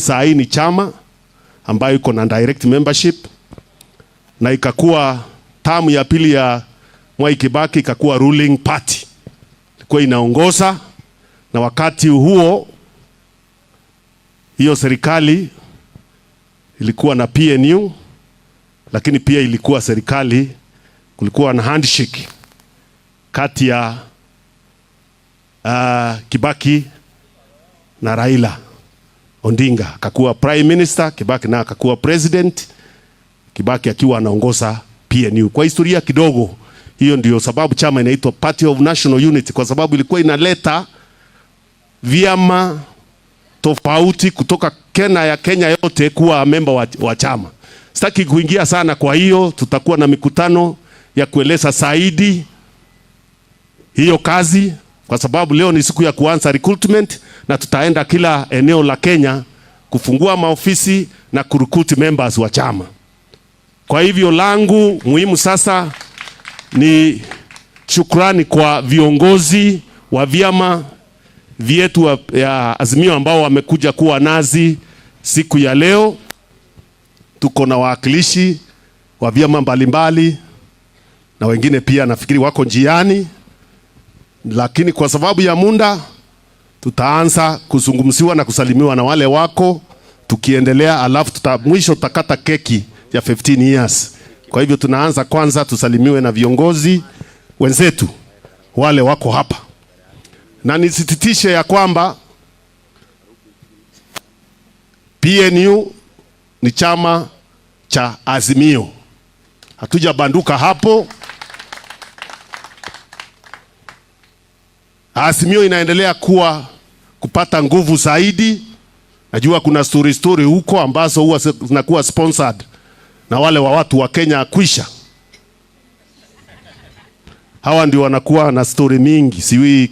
Saa hii ni chama ambayo iko na direct membership, na ikakuwa tamu ya pili ya Mwai Kibaki ikakuwa ruling party, ilikuwa inaongoza. Na wakati huo hiyo serikali ilikuwa na PNU, lakini pia ilikuwa serikali, kulikuwa na handshake kati ya Kibaki na Raila. Odinga akakuwa prime minister, Kibaki na akakuwa president, Kibaki akiwa anaongoza PNU. Kwa historia kidogo, hiyo ndio sababu chama inaitwa Party of National Unity, kwa sababu ilikuwa inaleta vyama tofauti kutoka Kenya yote kuwa member wa chama. Sitaki kuingia sana, kwa hiyo tutakuwa na mikutano ya kueleza zaidi hiyo kazi, kwa sababu leo ni siku ya kuanza recruitment, na tutaenda kila eneo la Kenya kufungua maofisi na kurecruit members wa chama. Kwa hivyo langu muhimu sasa ni shukrani kwa viongozi wa vyama vyetu ya Azimio ambao wamekuja kuwa nazi siku ya leo. Tuko na wawakilishi wa vyama mbalimbali na wengine pia nafikiri wako njiani, lakini kwa sababu ya muda tutaanza kuzungumziwa na kusalimiwa na wale wako tukiendelea, alafu mwisho tutakata keki ya 15 years. Kwa hivyo tunaanza kwanza tusalimiwe na viongozi wenzetu wale wako hapa, na nisititishe ya kwamba PNU ni chama cha Azimio, hatujabanduka hapo. Azimio inaendelea kupata nguvu zaidi. Najua kuna story huko ambazo huwa zinakuwa sponsored na wale wa watu wa Kenya kwisha. Hawa ndio wanakuwa na story mingi, siwi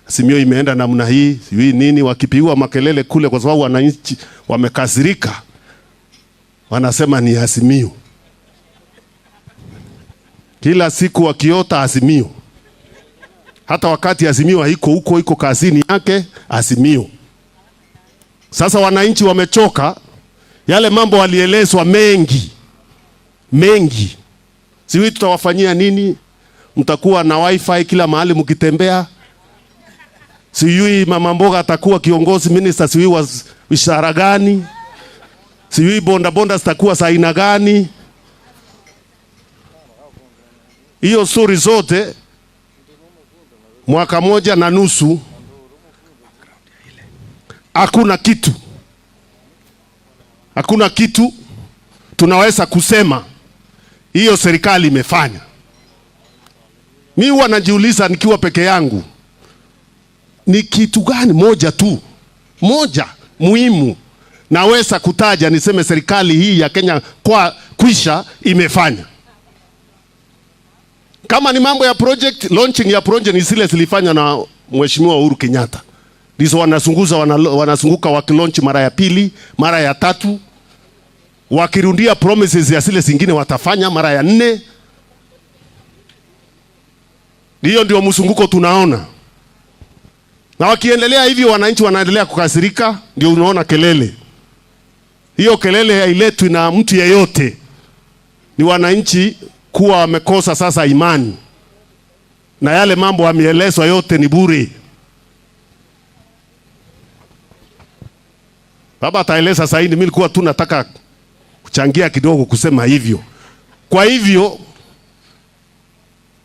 Azimio imeenda namna hii, siwi nini, wakipiwa makelele kule kwa sababu wananchi wamekasirika, wanasema ni Azimio. Kila siku wakiota Azimio. Hata wakati Azimio haiko huko, iko kazini yake Azimio. Sasa wananchi wamechoka, yale mambo walielezwa mengi. Siwi tutawafanyia nini? Mtakuwa na wifi kila mahali mkitembea. Siwi mama mboga atakuwa kiongozi minister, siwi wa ishara gani? Siwi bonda zitakuwa za aina gani? Hiyo story zote mwaka moja na nusu hakuna kitu tunaweza kusema hiyo serikali imefanya. Mimi huwa najiuliza nikiwa peke yangu, ni kitu gani moja muhimu naweza kutaja niseme serikali hii ya Kenya kwa kwisha imefanya. Kama ni mambo ya project, launching ya project ni zile zilifanywa na Mheshimiwa Uhuru Kenyatta. Ndizo wanazunguka wakilaunch mara ya pili, mara ya tatu. Wakirundia promises ya zile zingine watafanya mara ya 4. Hiyo ndio mzunguko tunaona. Na wakiendelea hivyo wananchi wanaendelea kukasirika, ndio unaona kelele. Hiyo kelele hailetwi na mtu yeyote. Ni wananchi kuwa wamekosa sasa imani. Na yale mambo wameelezwa yote ni bure. Baba ataeleza sasa hivi, mimi nilikuwa tu nataka kuchangia kidogo kusema hivyo. Kwa hivyo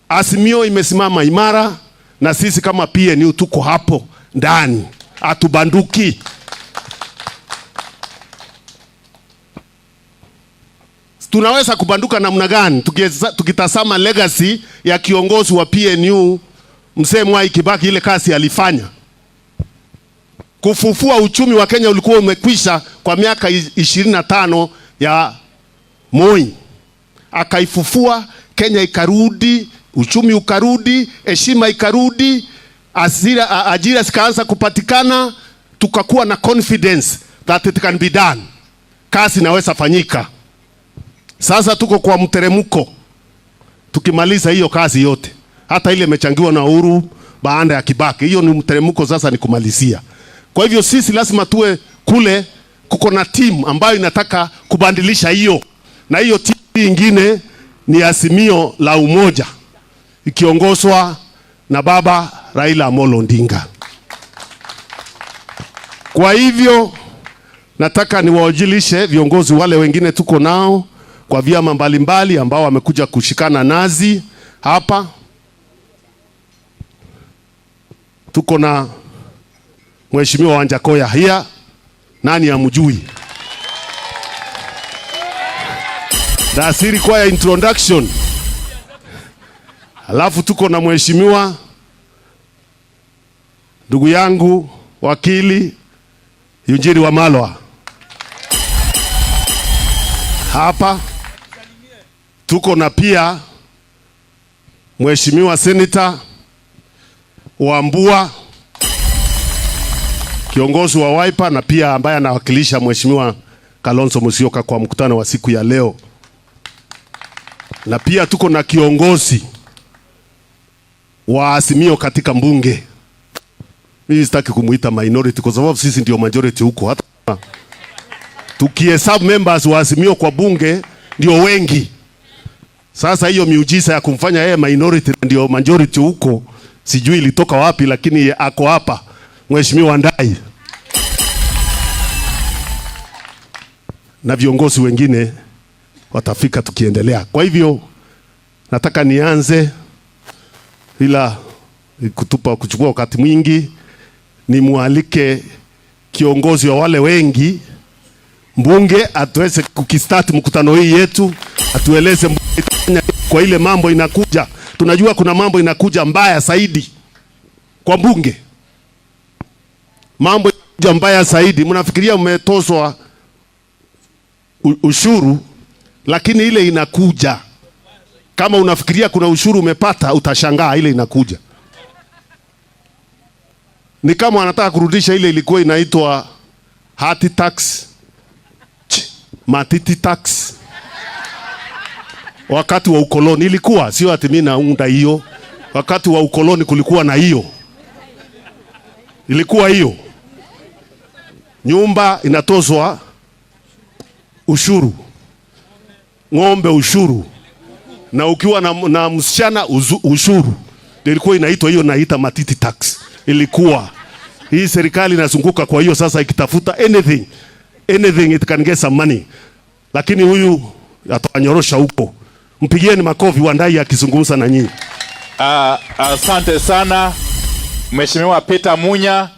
Azimio imesimama imara, na sisi kama PNU tuko hapo ndani, atubanduki. Tunaweza kubanduka namna gani? Tukitazama legacy ya kiongozi wa PNU Mzee Mwai Kibaki, ile kazi alifanya kufufua uchumi wa Kenya ulikuwa umekwisha kwa miaka 25 ya Moi. Akaifufua Kenya, ikarudi, uchumi ukarudi, heshima ikarudi, ajira zikaanza kupatikana, tukakuwa na confidence that it can be done. Kazi inaweza fanyika. Sasa tuko kwa mteremko. Tukimaliza hiyo kazi yote, hata ile imechangiwa na Uhuru baada ya Kibaki, hiyo ni mteremko, sasa ni kumalizia. Kwa hivyo sisi lazima tuwe kule kuko na timu ambayo inataka kubadilisha hiyo, na hiyo timu ingine ni Azimio la Umoja ikiongozwa na baba Raila Amolo Odinga. Kwa hivyo nataka niwaojilishe viongozi wale wengine tuko nao kwa vyama mbalimbali ambao wamekuja kushikana nazi hapa. Tuko na Mheshimiwa Wanjakoya hia, nani amjui? That's require introduction. Alafu tuko na Mheshimiwa ndugu yangu wakili Eugene Wamalwa hapa. Tuko na pia Mheshimiwa Senator Wambua, kiongozi wa Wiper, na pia ambaye anawakilisha Mheshimiwa Kalonzo Musyoka kwa mkutano wa siku ya leo. Na pia tuko na kiongozi wa Azimio katika mbunge. Mimi sitaki kumuita minority kwa sababu sisi ndio majority huko. Hata tukihesabu members wa Azimio kwa bunge ndio wengi. Sasa hiyo miujiza ya kumfanya yeye minority ndio majority huko sijui ilitoka wapi, lakini ako hapa Mheshimiwa Ndai na viongozi wengine watafika tukiendelea. Kwa hivyo nataka nianze bila kuchukua wakati mwingi, nimualike kiongozi wa wale wengi mbunge atuweze kukistart mkutano hii yetu, atueleze kwa ile mambo inakuja. Tunajua kuna mambo inakuja mbaya zaidi kwa bunge. Mambo inakuja mbaya zaidi. Mnafikiria mmetozwa ushuru, lakini ile inakuja. Kama unafikiria kuna ushuru umepata, utashangaa ile inakuja. Ni kama wanataka kurudisha ile ilikuwa inaitwa hati tax, matiti tax. Wakati wa ukoloni ilikuwa, sio ati mimi naunda hiyo. Wakati wa ukoloni kulikuwa na hiyo. Ilikuwa hiyo. Nyumba inatozwa ushuru, ng'ombe ushuru, na ukiwa na msichana ushuru. Ilikuwa inaitwa hiyo, naita matiti tax. Ilikuwa hii serikali inazunguka kwa hiyo sasa ikitafuta anything it can get some money, lakini huyu atanyorosha huko. Mpigieni makofi Wandai akizungumza na nyinyi. Asante sana Mheshimiwa Peter Munya,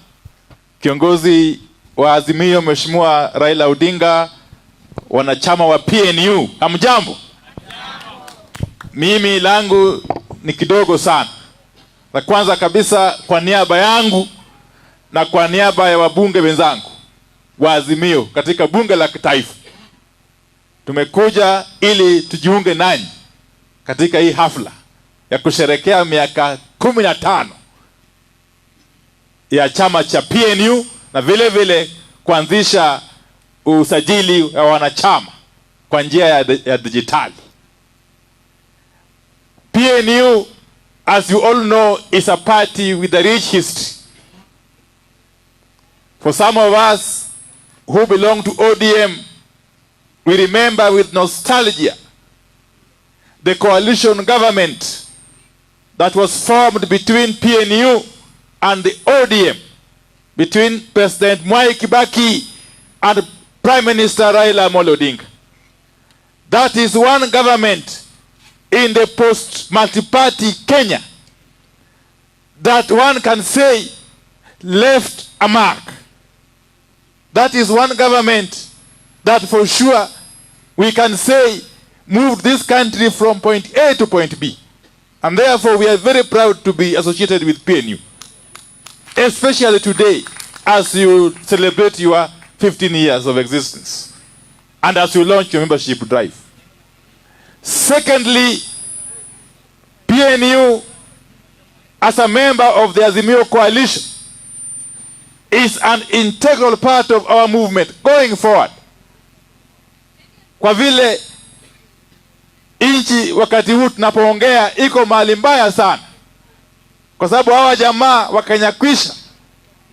kiongozi wa Azimio, Mheshimiwa Raila Odinga, wanachama wa PNU. Hamjambo? Mimi langu ni kidogo sana. La kwanza kabisa, kwa niaba yangu na kwa niaba ya wabunge wenzangu wa Azimio katika bunge la kitaifa, tumekuja ili tujiunge nanyi katika hii hafla ya kusherekea miaka 15 ya chama cha PNU na vile vile kuanzisha usajili wa wanachama kwa njia ya dijitali. PNU, as you all know, is a party with a rich history. For some of us who belong to ODM, we remember with nostalgia the coalition government that was formed between PNU and the ODM, between President Mwai Kibaki and Prime Minister Raila Amolo Odinga. That is one government in the post-multi-party Kenya that one can say left a mark. That is one government that for sure we can say moved this country from point A to point B. And therefore we are very proud to be associated with PNU. Especially today as you celebrate your 15 years of existence and as you launch your membership drive. Secondly, PNU as a member of the Azimio coalition is an integral part of our movement going forward. Kwa vile nchi wakati huu tunapoongea iko mahali mbaya sana, kwa sababu hawa jamaa wa Kenya kwisha,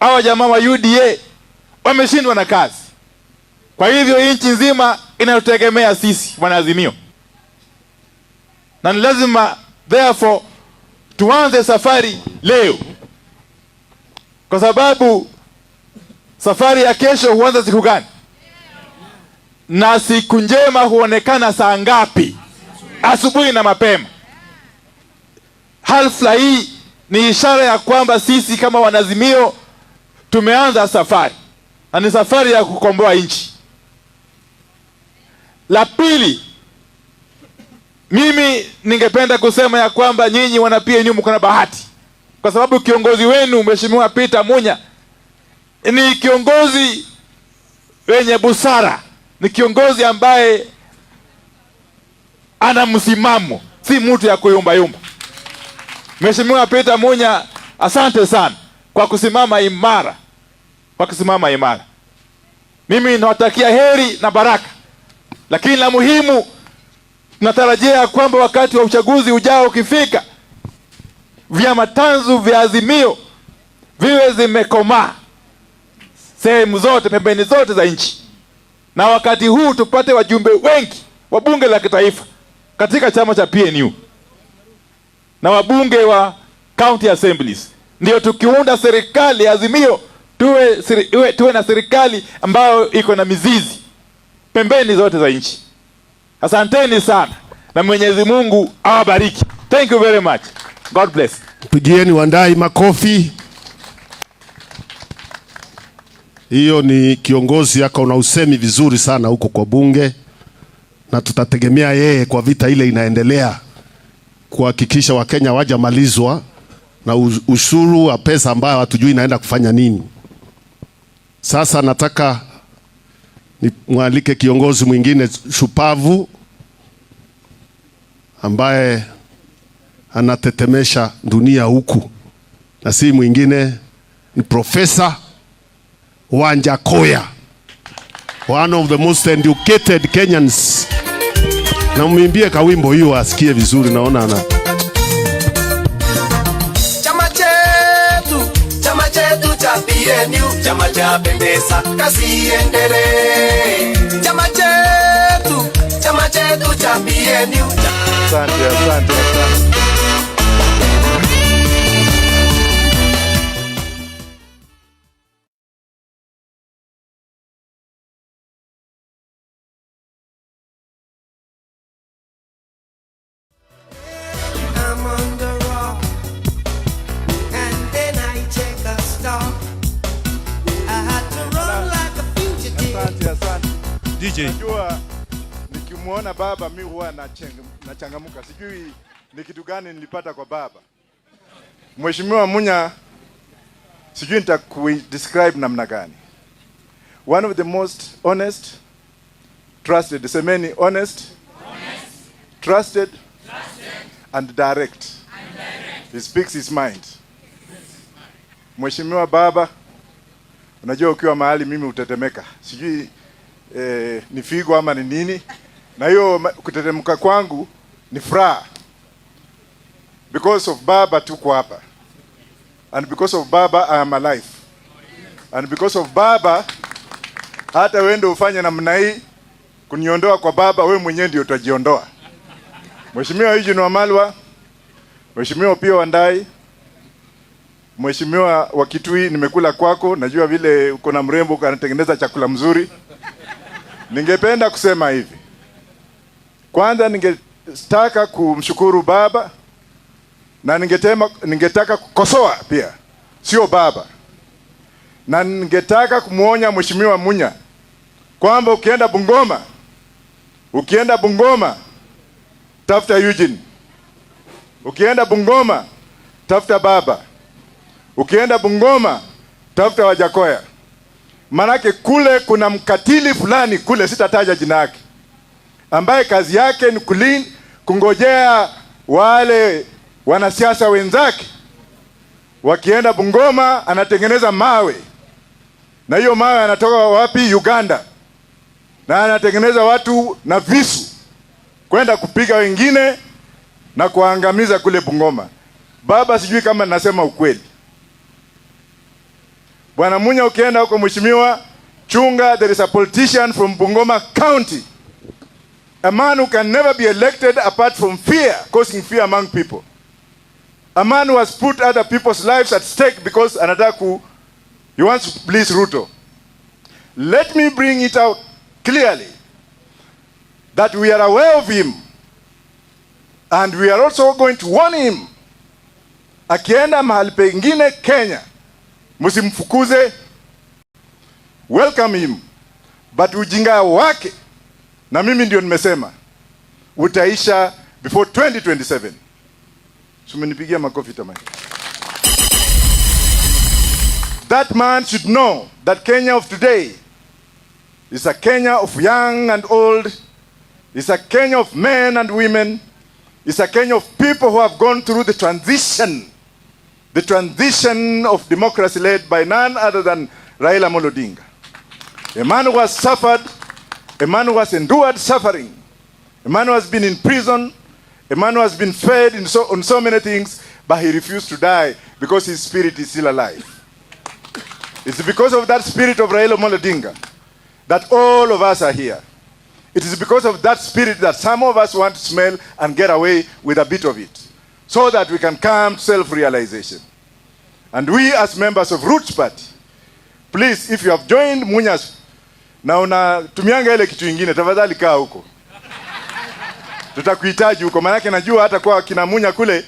hawa jamaa wa UDA wameshindwa na kazi. Kwa hivyo nchi nzima inatutegemea sisi wanaazimio, na ni lazima therefore tuanze safari leo, kwa sababu safari ya kesho huanza siku gani na siku njema huonekana saa ngapi? Asubuhi na mapema. Hafla hii ni ishara ya kwamba sisi kama wanaazimio tumeanza safari, na ni safari ya kukomboa nchi. La pili, mimi ningependa kusema ya kwamba nyinyi wana PNU mko na bahati, kwa sababu kiongozi wenu Mheshimiwa Peter Munya ni kiongozi wenye busara, ni kiongozi ambaye ana msimamo, si mtu ya kuyumba yumba. Mheshimiwa Peter Munya, asante sana kwa kusimama imara, Mimi nawatakia heri na baraka, lakini la muhimu natarajia kwamba wakati wa uchaguzi ujao ukifika, vyama tanzu vya Azimio viwe zimekomaa sehemu zote, pembeni zote za nchi, na wakati huu tupate wajumbe wengi wa bunge la kitaifa katika chama cha PNU na wabunge wa county assemblies. Ndio tukiunda serikali ya Azimio tuwe na serikali ambayo iko na mizizi pembeni zote za nchi. Asanteni sana na Mwenyezi Mungu awabariki. Thank you very much. God bless. Pigieni Wandai makofi. Hiyo ni kiongozi yako na usemi vizuri sana huko kwa bunge, na tutategemea yeye kwa vita ile inaendelea kuhakikisha Wakenya wajamalizwa na ushuru wa pesa ambayo hatujui inaenda kufanya nini. Sasa nataka nimwalike kiongozi mwingine shupavu ambaye anatetemesha dunia huku, na si mwingine ni Profesa Wanjakoya, one of the most educated Kenyans. Na mwimbie kawimbo hiyo asikie vizuri, naona ana chama chetu cha PNU, chama cha pendeza, kazi iendelee. Chama chetu cha PNU. Asante. DJ. Najua nikimuona baba mimi huwa nachangamuka. Sijui ni kitu gani nilipata kwa baba. Mheshimiwa Munya, sijui nitaku-describe namna gani. One of the most honest, trusted, semeni honest, trusted, and direct. He speaks his mind. Mheshimiwa baba, unajua ukiwa mahali mimi utetemeka. Sijui ni figo ama ni nini, na hiyo kutetemeka kwangu ni furaha, because of baba tuko hapa, and because of baba I am alive, and because of baba hata wewe ndio ufanye namna hii kuniondoa kwa baba, wewe mwenyewe ndio utajiondoa. Mheshimiwa Eugene Wamalwa, Mheshimiwa pia Wandai, Mheshimiwa wa Kitui, nimekula kwako, najua vile uko na mrembo anatengeneza chakula mzuri. Ningependa kusema hivi. Kwanza ningetaka kumshukuru baba, na ningetaka kukosoa pia, sio baba. Na ningetaka kumuonya Mheshimiwa Munya kwamba ukienda Bungoma tafuta Eugene. Ukienda Bungoma tafuta baba. Ukienda Bungoma tafuta Wajakoya. Manake kule kuna mkatili fulani kule, sitataja jina yake, ambaye kazi yake ni kungojea wale wanasiasa wenzake wakienda Bungoma, anatengeneza mawe, na hiyo mawe anatoka wapi? Uganda. Na anatengeneza watu na visu kwenda kupiga wengine na kuangamiza kule Bungoma. Baba, sijui kama nasema ukweli. Bwana Munya, ukienda huko mheshimiwa, Chunga, there is a politician from Bungoma County, a man who can never be elected apart from fear, causing fear among people. A man who has put other people's lives at stake because he wants to please Ruto. Let me bring it out clearly that we are aware of him, and we are also going to warn him. Akienda mahali pengine Kenya, msimfukuze, welcome him. But ujinga wake, na mimi ndio nimesema, utaisha before 2027. Sumenipigia makofi tamani. That man should know that Kenya of today is a Kenya of young and old. It's a Kenya of men and women. It's a Kenya of people who have gone through the transition of democracy led by none other than Raila Odinga. A man who has suffered, a man who has endured suffering, a man who has been in prison, a man who has been fed on so many things, but he refused to die because his spirit is still alive. It's because of that spirit of Raila Odinga that all of us are here. It is because of that spirit that some of us want to smell and get away with a bit of it, so that we can come to self-realization. And we as members of Roots Party, please, if you have joined Munya's, na unatumianga ile kitu ingine, tafadhali kaa huko. Tutakuhitaji huko, maana najua hata kwa kina Munya kule,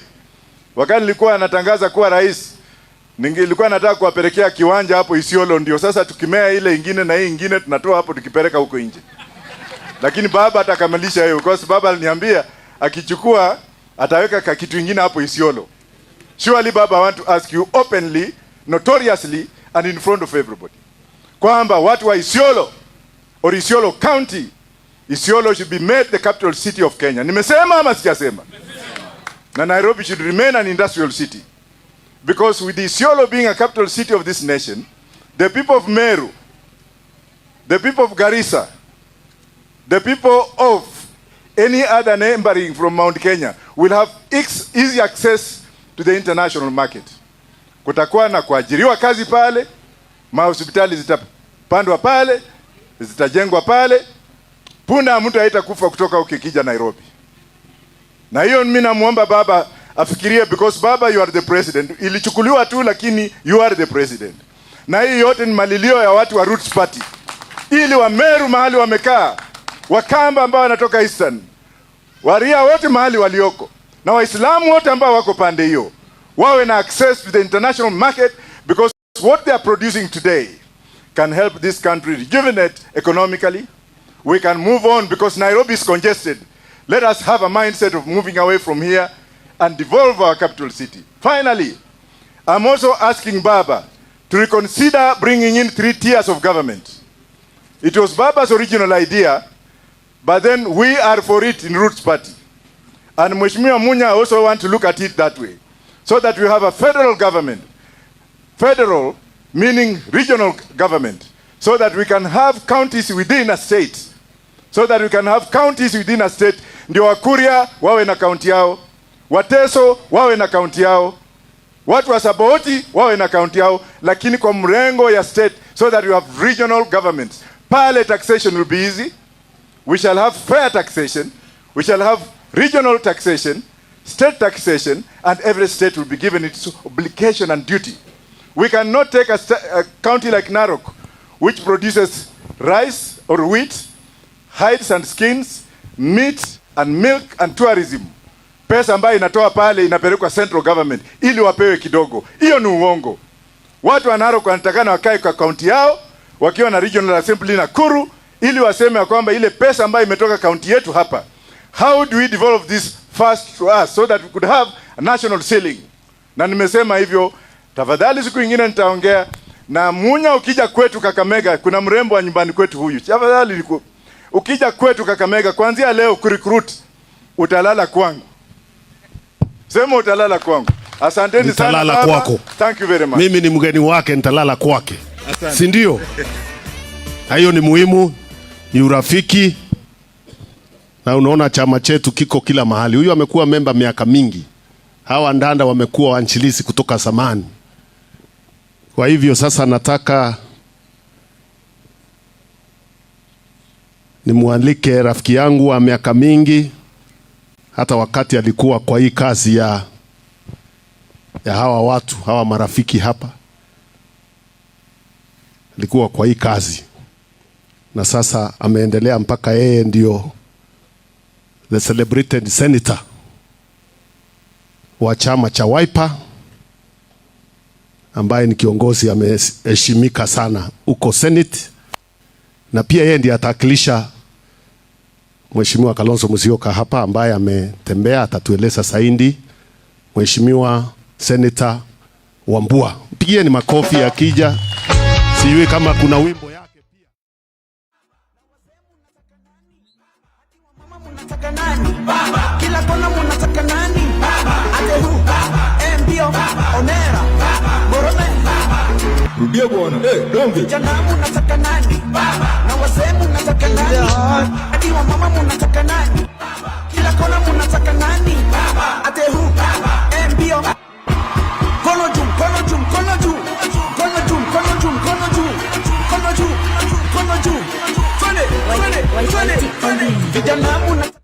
wakati nilikuwa natangaza kuwa rais, nilikuwa nataka kuwapelekea kiwanja hapo Isiolo, ndio sasa tukimea ile ingine na hii ingine tunatoa hapo tukipeleka huko nje. Lakini baba atakamilisha hiyo, kwa sababu baba aliniambia akichukua ataweka kitu kingine hapo Isiolo. Surely baba, I want to ask you openly, notoriously and in front of everybody, kwamba watu wa Isiolo or Isiolo County, Isiolo should be made the capital city of Kenya. Nimesema ama sijasema? Na Nairobi should remain an industrial city. Because with Isiolo being a capital city of this nation, the people of Meru, the people of Garissa, the people of any other neighboring from Mount Kenya will have easy access to the international market. Kutakuwa na kuajiriwa kazi pale, mahospitali zitapandwa pale, zitajengwa pale, punda mtu haitakufa kutoka ukikija Nairobi. Na hiyo mimi namuomba baba afikirie, because baba, you are the president. Ilichukuliwa tu lakini you are the president. Na hii yote ni malilio ya watu wa Roots Party, ili wa Meru mahali wamekaa, Wakamba ambao wanatoka Eastern, Waria wote mahali walioko, na Waislamu wote ambao wako pande hiyo, wawe na access to the international market, because what they are producing today can help this country rejuvenate economically. We can move on because Nairobi is congested. Let us have a mindset of moving away from here and devolve our capital city. Finally, I'm also asking Baba to reconsider bringing in 3 tiers of government. It was Baba's original idea, but then we are for it in Roots Party. And Mheshimiwa Munya also want to look at it that way, so that we have a federal government. Federal meaning regional government, so that we can have counties within a state. So that we can have counties within a state. Ndio Wakuria wawe na county yao, Wateso wawe na county yao, watu wa Saboti wawe na county yao, lakini kwa mrengo ya state, so that we have regional governments. Pale taxation will be easy. We shall have fair taxation. We shall have regional taxation, state taxation, and every state will be given its obligation and duty. We cannot take a county like Narok, which produces rice or wheat, hides and skins, meat and milk and tourism. Pesa ambayo inatoa pale inapelekwa central government ili wapewe kidogo. Hiyo ni uongo. Watu wa Narok wanatakana wakae kwa county yao, wakiwa na regional assembly Nakuru, ili waseme kwamba ile pesa ambayo imetoka county yetu hapa, how do we develop this first to us, so that we could have a national ceiling. Na nimesema hivyo, tafadhali siku nyingine nitaongea na Munya. Ukija kwetu Kakamega, kuna mrembo wa nyumbani kwetu huyu, tafadhali ukija kwetu Kakamega, kuanzia leo kurecruit, utalala kwangu. Sema utalala kwangu. Asanteni sana baba. Nitalala kwako. Thank you very much. Mimi ni mgeni wake, nitalala kwake. Si ndio? Hayo ni muhimu, ni urafiki. Na unaona chama chetu kiko kila mahali. Huyu amekuwa memba miaka mingi. Hawa ndanda wamekuwa wanchilisi kutoka zamani. Kwa hivyo sasa nataka nimwalike rafiki yangu wa miaka mingi, hata wakati alikuwa kwa hii kazi ya hawa watu, hawa marafiki hapa, alikuwa kwa hii kazi na sasa ameendelea mpaka yeye ndio the celebrated senator wa chama cha Wiper, ambaye ni kiongozi ameheshimika sana uko Senate, na pia yeye ndiye atawakilisha Mheshimiwa Kalonzo Musyoka hapa, ambaye ametembea, atatueleza zaidi. Mheshimiwa Senator Wambua, mpigieni makofi akija. Sijui kama kuna wimbo yake pia. Baba, kila kona munataka nani? Baba, atehu, mbio, onera, borome. Rudia bwana, donge. Jana munataka nani? Baba, na wazee munataka nani? Hadi wa mama munataka nani? Baba, kila kona munataka nani? Baba, atehu, mbio. Kono juu, kono juu, kono juu. Kono juu, kono juu, kono juu. Kono juu, kono juu. Twende. Vijana munataka.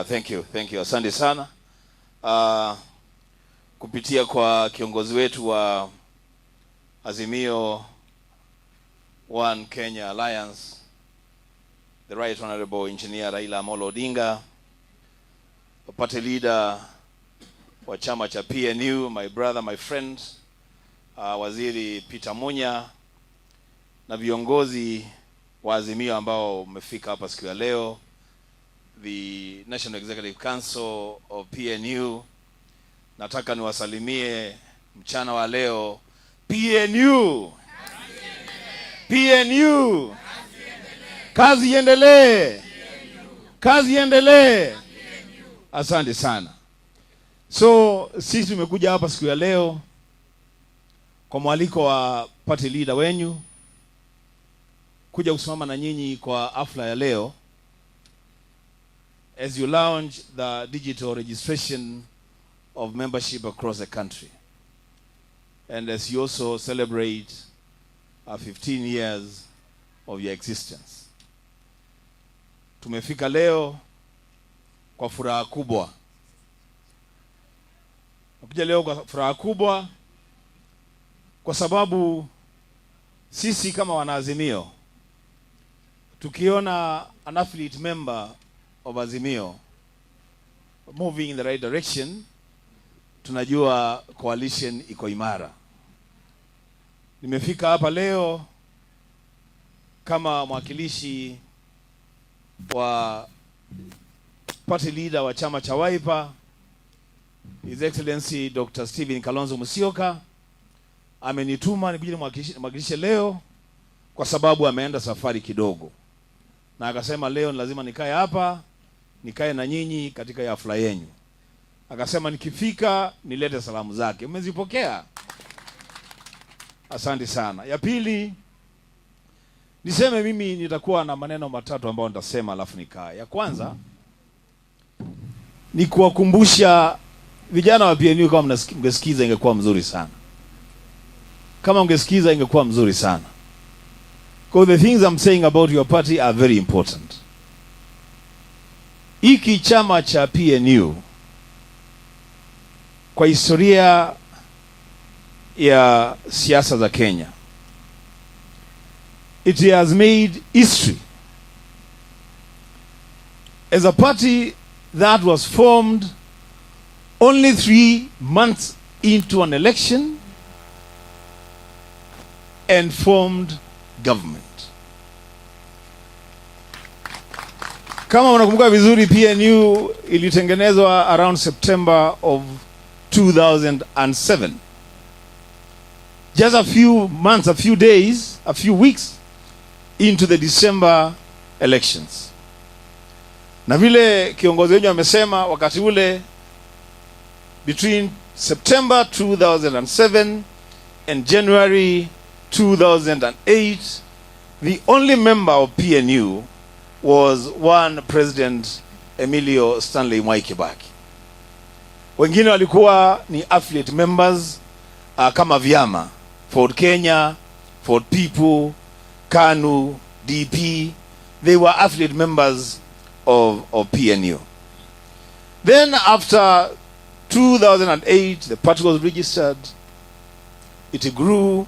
Thank you. Asante sana. Kupitia kwa kiongozi wetu wa Azimio One Kenya Alliance, the Right Honorable Engineer Raila Odinga, party leader wa chama cha PNU, my brother, my friend, Waziri Peter Munya, na viongozi wa Azimio ambao mmefika hapa siku ya leo, the National Executive Council of PNU. Nataka niwasalimie mchana wa leo. PNU, PNU, kazi iendelee, kazi iendelee. Asante sana. So sisi tumekuja hapa siku ya leo kwa mwaliko wa party leader wenyu kuja kusimama na nyinyi kwa hafla ya leo, as you launch the digital registration of membership across the country, and as you also celebrate 15 years of your existence. Tumefika leo kwa furaha kubwa. Nakuja leo kwa furaha kubwa kwa sababu sisi kama wanaazimio, tukiona an affiliate member of Azimio moving in the right direction, tunajua coalition iko imara. Nimefika hapa leo kama mwakilishi wa party leader wa chama cha Wiper, His Excellency Dr. Stephen Kalonzo Musyoka. Amenituma nikuje nimwakilishe leo kwa sababu ameenda safari kidogo, na akasema leo ni lazima nikae hapa, nikae na nyinyi katika hafla yenu. Akasema nikifika nilete salamu zake. Umezipokea? Asante sana. Ya pili, niseme mimi nitakuwa na maneno matatu ambayo nitasema alafu nikae. Ya kwanza ni kuwakumbusha vijana wa PNU, kama mngesikiza ingekuwa mzuri sana. Kama ungesikiza ingekuwa mzuri sana. Because the things I'm saying about your party are very important. Hiki chama cha PNU kwa historia ya siasa za Kenya, it has made history as a party that was formed only 3 months into an election, and formed government. Kama unakumbuka vizuri, PNU ilitengenezwa around September of 2007. Just a few months, a few days, a few weeks into the December elections. Na vile kiongozi wenyu amesema, wakati ule between September 2007 and January 2008, the only member of PNU was one President Emilio Stanley Mwai Kibaki. Wengine walikuwa ni affiliate members kama vyama, Ford Kenya, Ford People, KANU, DP. They were affiliate members of PNU. Then after 2008, the party was registered. It grew.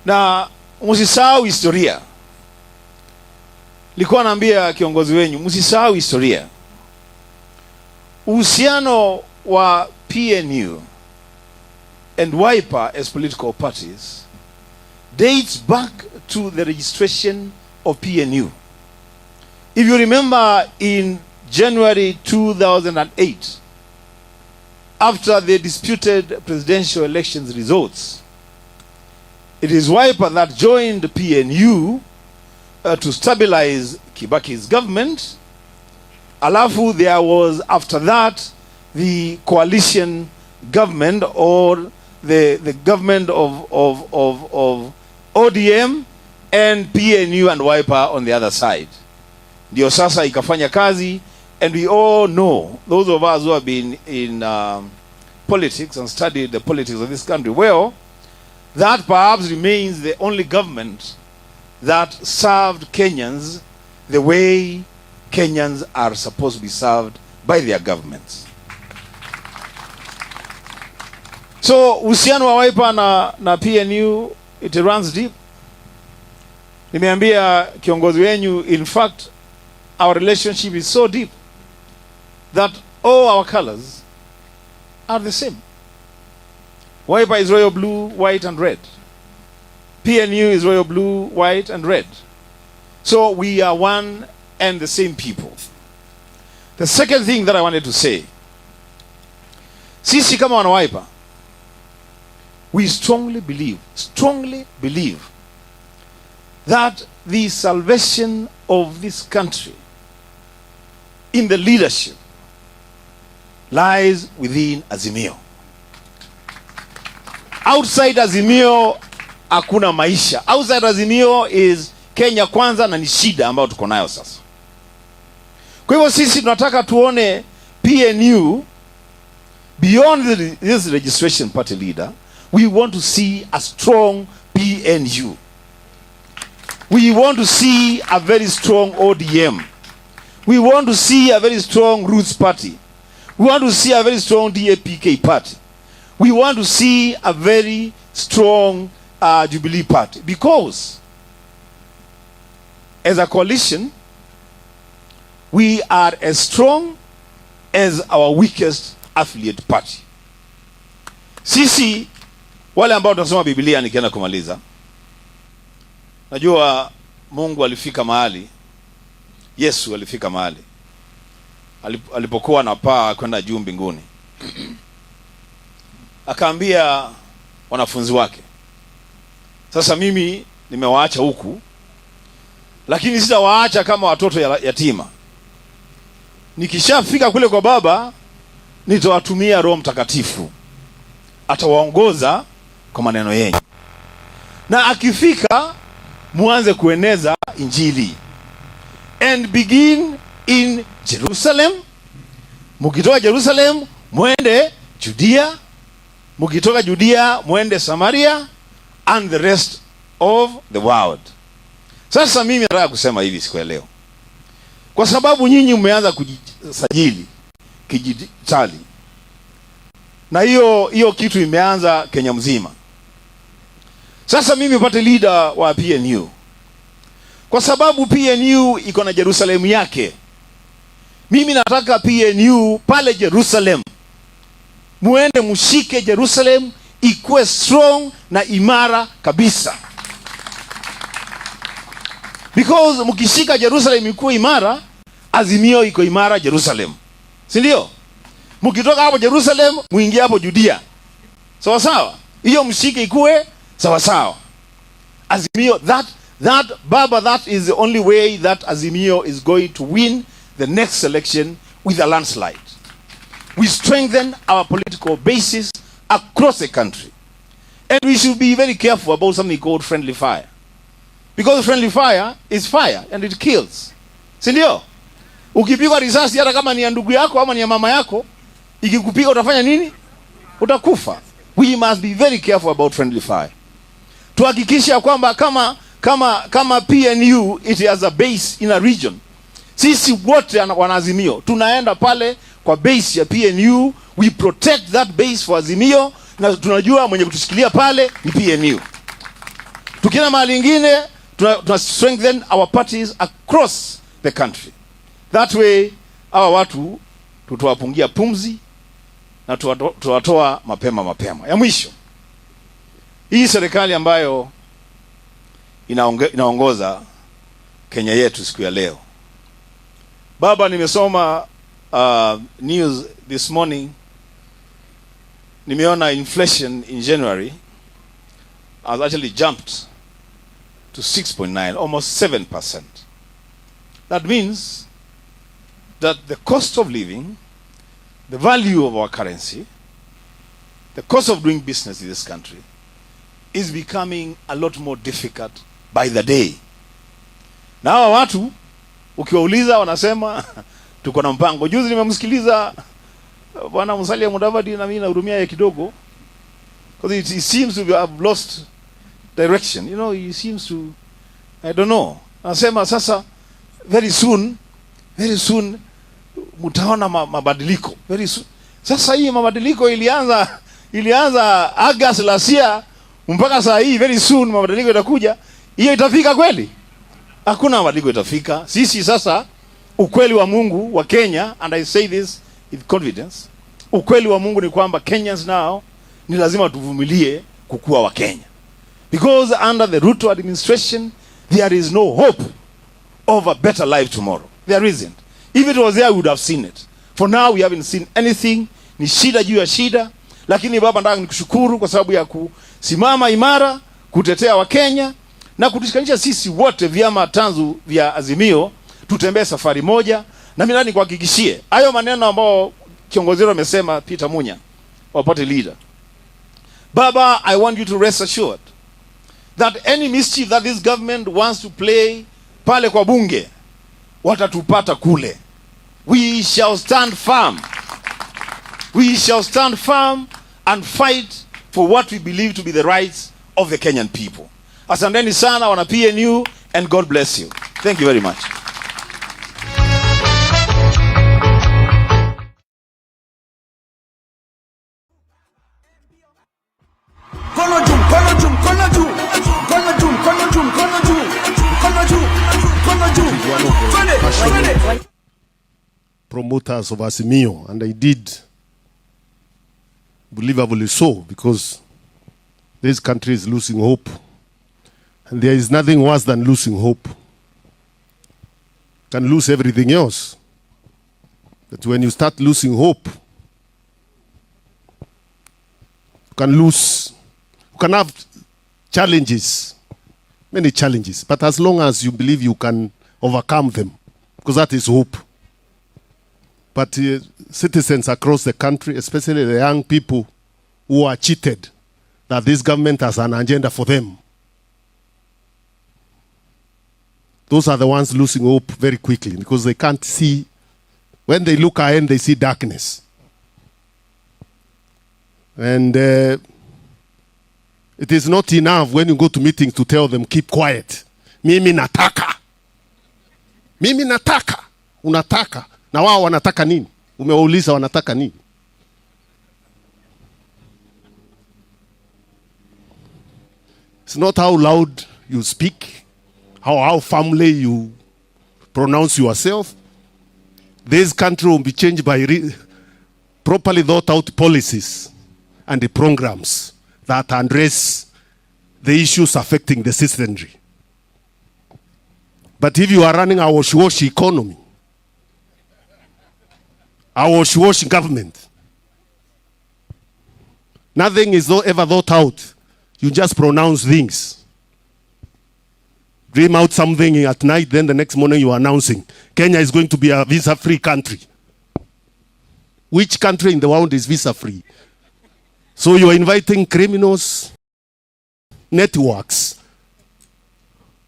Na msisahau historia. Nilikuwa naambia kiongozi wenyu, msisahau historia. Uhusiano wa PNU and Wiper as political parties dates back to the registration of PNU. If you remember, in January 2008, after the disputed presidential elections results, it is Wiper that joined PNU to stabilize Kibaki's government. Alafu there was, after that, the coalition government, or the government of ODM and PNU and Wiper on the other side. Ndio sasa ikafanya kazi, and we all know, those of us who have been in politics and studied the politics of this country well, that perhaps remains the only government that served Kenyans the way Kenyans are supposed to be served by their governments. So uhusiano wa Wiper na PNU, it runs deep. Nimeambia kiongozi wenyu, in fact, our relationship is so deep that all our colors are the same. Wiper is royal blue, white and red. PNU is royal blue, white and red. So we are one and the same people. The second thing that I wanted to say, sisi kama wana Wiper, we strongly believe that the salvation of this country in the leadership lies within Azimio. Outside Azimio hakuna maisha. Outside Azimio is Kenya kwanza na ni shida ambayo tuko nayo sasa. Kwa hivyo sisi tunataka tuone PNU beyond this registration party leader. We want to see a strong PNU. We want to see a very strong ODM. We want to see a very strong Roots party. We want to see a very strong DAPK party. We want to see a very strong Jubilee party. Because as a coalition, we are as strong as our weakest affiliate party. Sisi wale ambao tunasoma Biblia, nikienda kumaliza, najua Mungu alifika mahali, Yesu alifika mahali alipokuwa anapaa kwenda juu mbinguni. Akaambia wanafunzi wake, sasa mimi nimewaacha huku, lakini sitawaacha kama watoto yatima. Nikishafika kule kwa Baba, nitawatumia Roho Mtakatifu, atawaongoza kwa maneno yenu. Na akifika, muanze kueneza Injili. And begin in Jerusalem. Mukitoka Jerusalem, muende Judea. Mukitoka Judea, muende Samaria, and the rest of the world. Sasa mimi nataka kusema hivi siku ya leo, kwa sababu nyinyi mmeanza kujisajili kidijitali, na hiyo kitu imeanza Kenya mzima. Sasa mimi pate leader wa PNU, kwa sababu PNU iko na Jerusalem yake. Mimi nataka PNU pale Jerusalem muende mshike Jerusalem ikuwe strong na imara kabisa. Because mkishika Jerusalem ikuwe imara, Azimio iko imara Jerusalem. Si ndio? Mkitoka hapo Jerusalem, muingie hapo Judea. Sawa sawa? Hiyo mshike ikuwe sawa sawa. Azimio, that is the only way that Azimio is going to win the next election with a landslide. We strengthen our political basis across the country. And we should be very careful about something called friendly fire. Because friendly fire is fire and it kills. Si ndio? Ukipigwa risasi hata kama ni ya ndugu yako ama ni ya mama yako, ikikupiga utafanya nini? Utakufa. We must be very careful about friendly fire. Tuhakikisha kwamba kama PNU it has a base in a region. Sisi wote wana Azimio tunaenda pale kwa base ya PNU, we protect that base for Azimio, na tunajua mwenye kutushikilia pale ni PNU. Tukienda mahali ingine tuna strengthen our parties across the country. That way hawa watu tutawapungia pumzi na tutawatoa mapema. Ya mwisho, hii serikali ambayo inaongoza Kenya yetu siku ya leo. Baba, nimesoma news this morning. Nimeona inflation in January has actually jumped to 6.9, almost 7%. That means that the cost of living, the value of our currency, the cost of doing business in this country is becoming a lot more difficult by the day. Na hawa watu ukiwauliza wanasema tuko na mpango. Juzi nimemsikiliza Bwana Musalia Mudavadi na mimi nahurumia yeye kidogo, because he seems to have lost direction. You know, he seems to, I don't know. Anasema sasa very soon mtaona mabadiliko. Very soon. Sasa hii mabadiliko ilianza August last year mpaka saa hii very soon mabadiliko itakuja. Hiyo itafika kweli? Hakuna mabadiliko itafika. Sisi sasa ukweli wa Mungu wa Kenya, and I say this with confidence, ukweli wa Mungu ni kwamba Kenyans now ni lazima tuvumilie kukua wa Kenya. Because under the Ruto administration there is no hope of a better life tomorrow. There isn't. If it was there we would have seen it. For now we haven't seen anything. Ni shida juu ya shida. Lakini baba, nataka nikushukuru kwa sababu ya kusimama imara kutetea wa Kenya na kutushikanisha sisi wote vyama tanzu vya Azimio tutembee safari moja. Na mimi ndani kuhakikishie hayo maneno ambao kiongozi wao amesema, Peter Munya, our party leader. Baba, I want you to rest assured that any mischief that this government wants to play pale kwa bunge watatupata kule. We shall stand firm. We shall stand firm and fight for what we believe to be the rights of the Kenyan people. Asanteni sana wana PNU, and God bless you. Thank you very much. Promoters of Azimio, and I did, believably so, because this country is losing hope, and there is nothing worse than losing hope. You can lose everything else, but when you start losing hope, you can have challenges, many challenges, but as long as you believe you can overcome them, because that is hope. But citizens across the country, especially the young people who are cheated that this government has an agenda for them, those are the ones losing hope very quickly, because they can't see. When they look ahead, they see darkness. And it is not enough when you go to meetings to tell them, keep quiet. Mimi nataka. Mimi nataka. Unataka. Na wao wanataka nini? Umewauliza wanataka nini? It's not how loud you speak, how firmly you pronounce yourself. This country will be changed by properly thought out policies and the programs that address the issues affecting the citizenry. But if you are running a wash-wash economy, a wash-wash government, nothing is ever thought out. You just pronounce things. Dream out something at night, then the next morning you are announcing Kenya is going to be a visa-free country. Which country in the world is visa-free? So you are inviting criminals, networks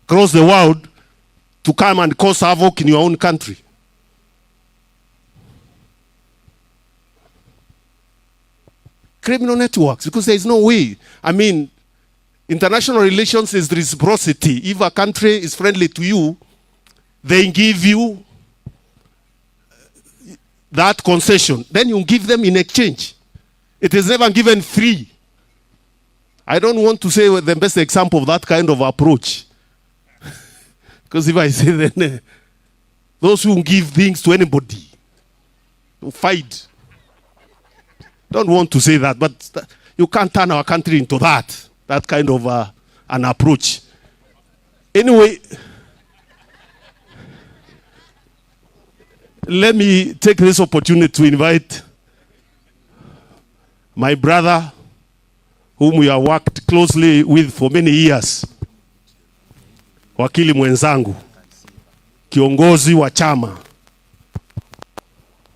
across the world to come and cause havoc in your own country. Criminal networks, because there is no way. I mean, international relations is reciprocity. If a country is friendly to you, they give you that concession. Then you give them in exchange. It is never given free. I don't want to say the best example of that kind of approach. Because if I say then, those who give things to anybody, who fight. Don't want to say that, but you can't turn our country into that kind of an approach. Anyway, let me take this opportunity to invite my brother, whom we have worked closely with for many years, wakili mwenzangu, kiongozi wa chama.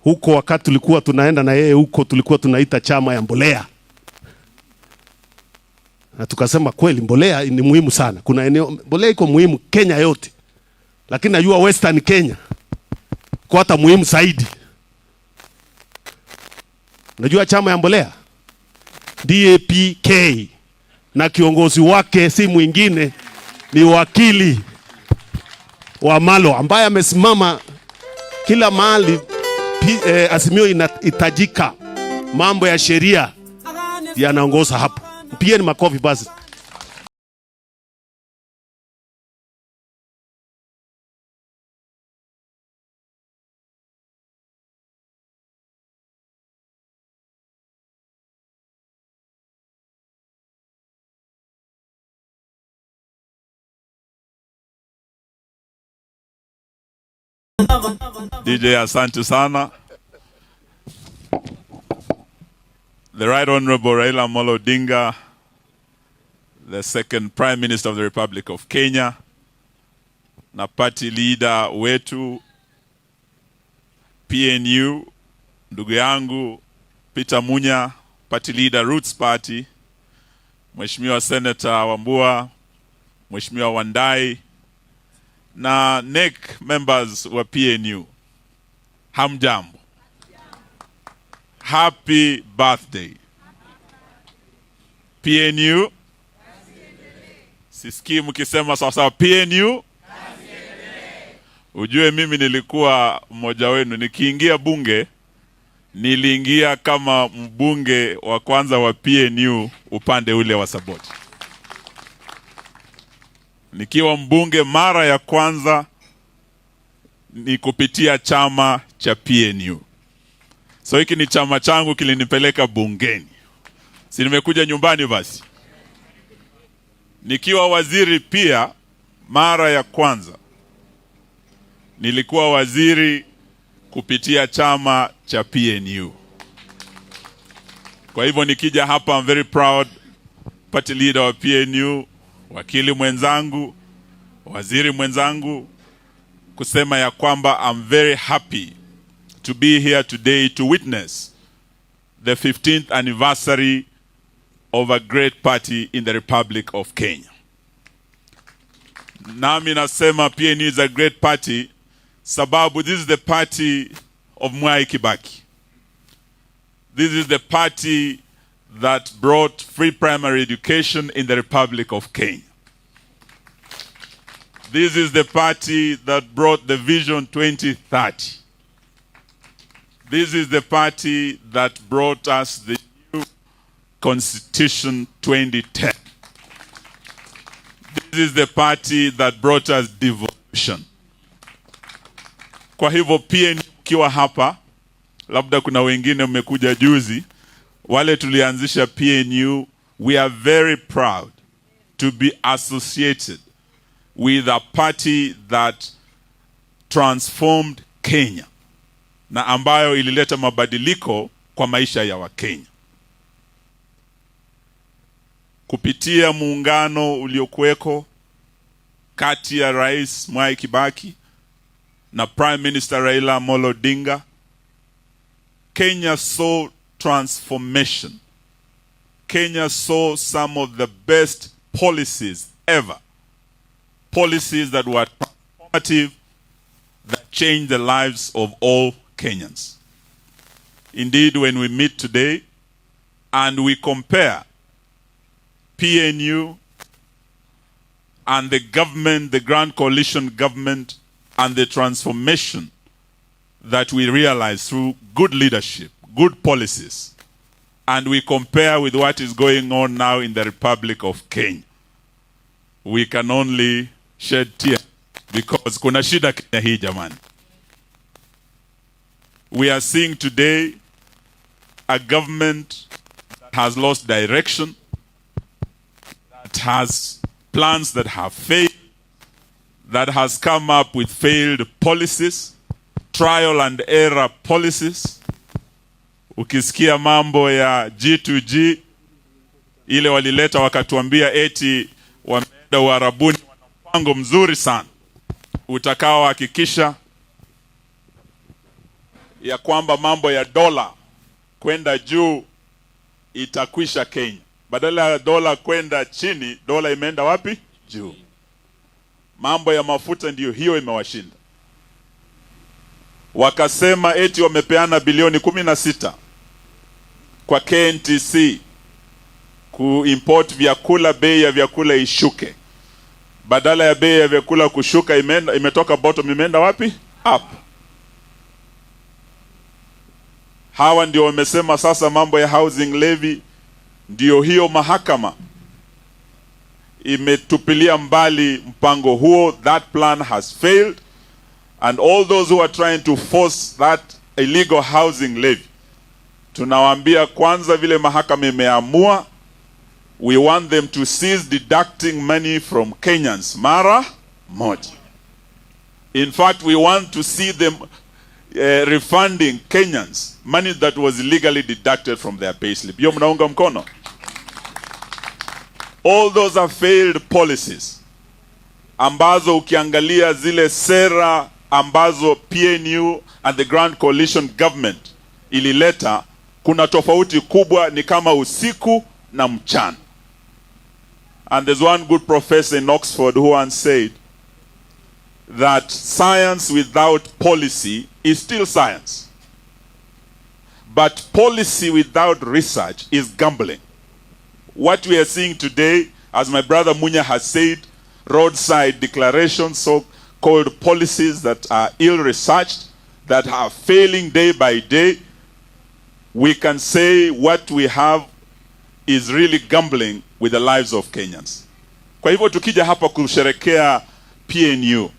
Huko wakati tulikuwa tunaenda na yeye huko, tulikuwa tunaita chama ya mbolea. Na tukasema kweli mbolea ni muhimu sana. Kuna eneo mbolea iko muhimu Kenya yote. Lakini najua Western Kenya kwa hata muhimu zaidi. Najua chama ya mbolea DAPK na kiongozi wake si mwingine ni wakili wa Malo ambaye amesimama kila mahali Azimio inahitajika, mambo ya sheria yanaongoza hapo. Mpigeni makofi basi. DJ, asante sana. The Right Honorable Raila Odinga, the second Prime Minister of the Republic of Kenya, na party leader wetu PNU, ndugu yangu Peter Munya, party leader Roots Party, Mheshimiwa Senator Wambua, Mheshimiwa Wandai, na NEC members wa PNU. Hamjambo. Happy birthday. PNU. Sisikii mkisema sawa PNU. Ujue mimi nilikuwa mmoja wenu, nikiingia bunge niliingia kama mbunge wa kwanza wa PNU upande ule wa Saboti. Nikiwa mbunge mara ya kwanza ni kupitia chama cha PNU. So hiki ni chama changu kilinipeleka bungeni. Si nimekuja nyumbani basi. Nikiwa waziri pia mara ya kwanza nilikuwa waziri kupitia chama cha PNU. Kwa hivyo nikija hapa, I'm very proud, party leader wa PNU, wakili mwenzangu, waziri mwenzangu, kusema ya kwamba I'm very happy to be here today to witness the 15th anniversary of a great party in the Republic of Kenya. Nami nasema PNU is a great party sababu this is the party of Mwai Kibaki. This is the party that brought free primary education in the Republic of Kenya. This is the party that brought the Vision 2030. This is the party that brought us the new Constitution 2010. This is the party that brought us devolution. Kwa hivyo PNU kiwa hapa, labda kuna wengine mmekuja juzi, wale tulianzisha PNU, we are very proud to be associated with a party that transformed Kenya na ambayo ilileta mabadiliko kwa maisha ya Wakenya. Kupitia muungano uliokuweko kati ya Rais Mwai Kibaki na Prime Minister Raila Amolo Odinga, Kenya saw transformation. Kenya saw some of the best policies ever. Policies that were transformative, that changed the lives of all Kenyans. Indeed, when we meet today and we compare PNU and the government, the Grand Coalition government, and the transformation that we realize through good leadership, good policies, and we compare with what is going on now in the Republic of Kenya, we can only shed tears because kuna shida Kenya hii jamani. We are seeing today a government that has lost direction, that has plans that have failed, that has come up with failed policies, trial and error policies. Ukisikia mambo ya G2G, ile walileta wakatuambia eti wameenda Uarabuni, wana mpango mzuri sana utakao hakikisha ya kwamba mambo ya dola kwenda juu itakwisha Kenya. Badala ya dola kwenda chini, dola imeenda wapi? Juu. Mambo ya mafuta ndiyo hiyo imewashinda. Wakasema eti wamepeana bilioni 16 kwa KNTC kuimport vyakula, bei ya vyakula ishuke. Badala ya bei ya vyakula kushuka, imetoka bottom, imeenda wapi? Up. Hawa ndio wamesema sasa mambo ya housing levy ndio hiyo mahakama imetupilia mbali mpango huo. That plan has failed, and all those who are trying to force that illegal housing levy, tunawaambia kwanza vile mahakama imeamua, we want them to cease deducting money from Kenyans mara moja. In fact, we want to see them refunding Kenyans money that was illegally deducted from their payslip. Hiyo mnaunga mkono? All those are failed policies ambazo ukiangalia zile sera ambazo PNU and the Grand Coalition government ilileta, kuna tofauti kubwa, ni kama usiku na mchana. And there's one good professor in Oxford who once said that science without policy is still science, but policy without research is gambling. What we are seeing today, as my brother Munya has said, roadside declarations, so-called policies that are ill-researched, that are failing day by day, we can say what we have is really gambling with the lives of Kenyans. Kwa hivyo tukija hapa kusherekea PNU,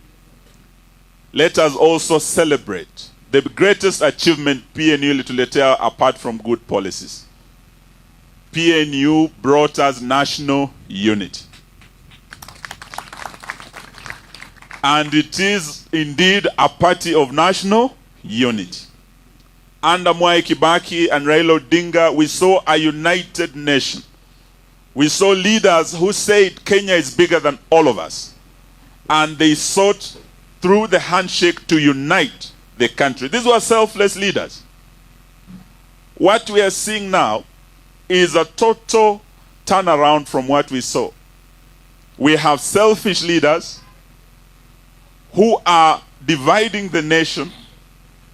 let us also celebrate the greatest achievement PNU ilituletea apart from good policies. PNU brought us national unity. And it is indeed a party of national unity. Under Mwai Kibaki and Raila Odinga, we saw a united nation. We saw leaders who said Kenya is bigger than all of us. And they sought through the handshake to unite the country. These were selfless leaders. What we are seeing now is a total turnaround from what we saw. We have selfish leaders who are dividing the nation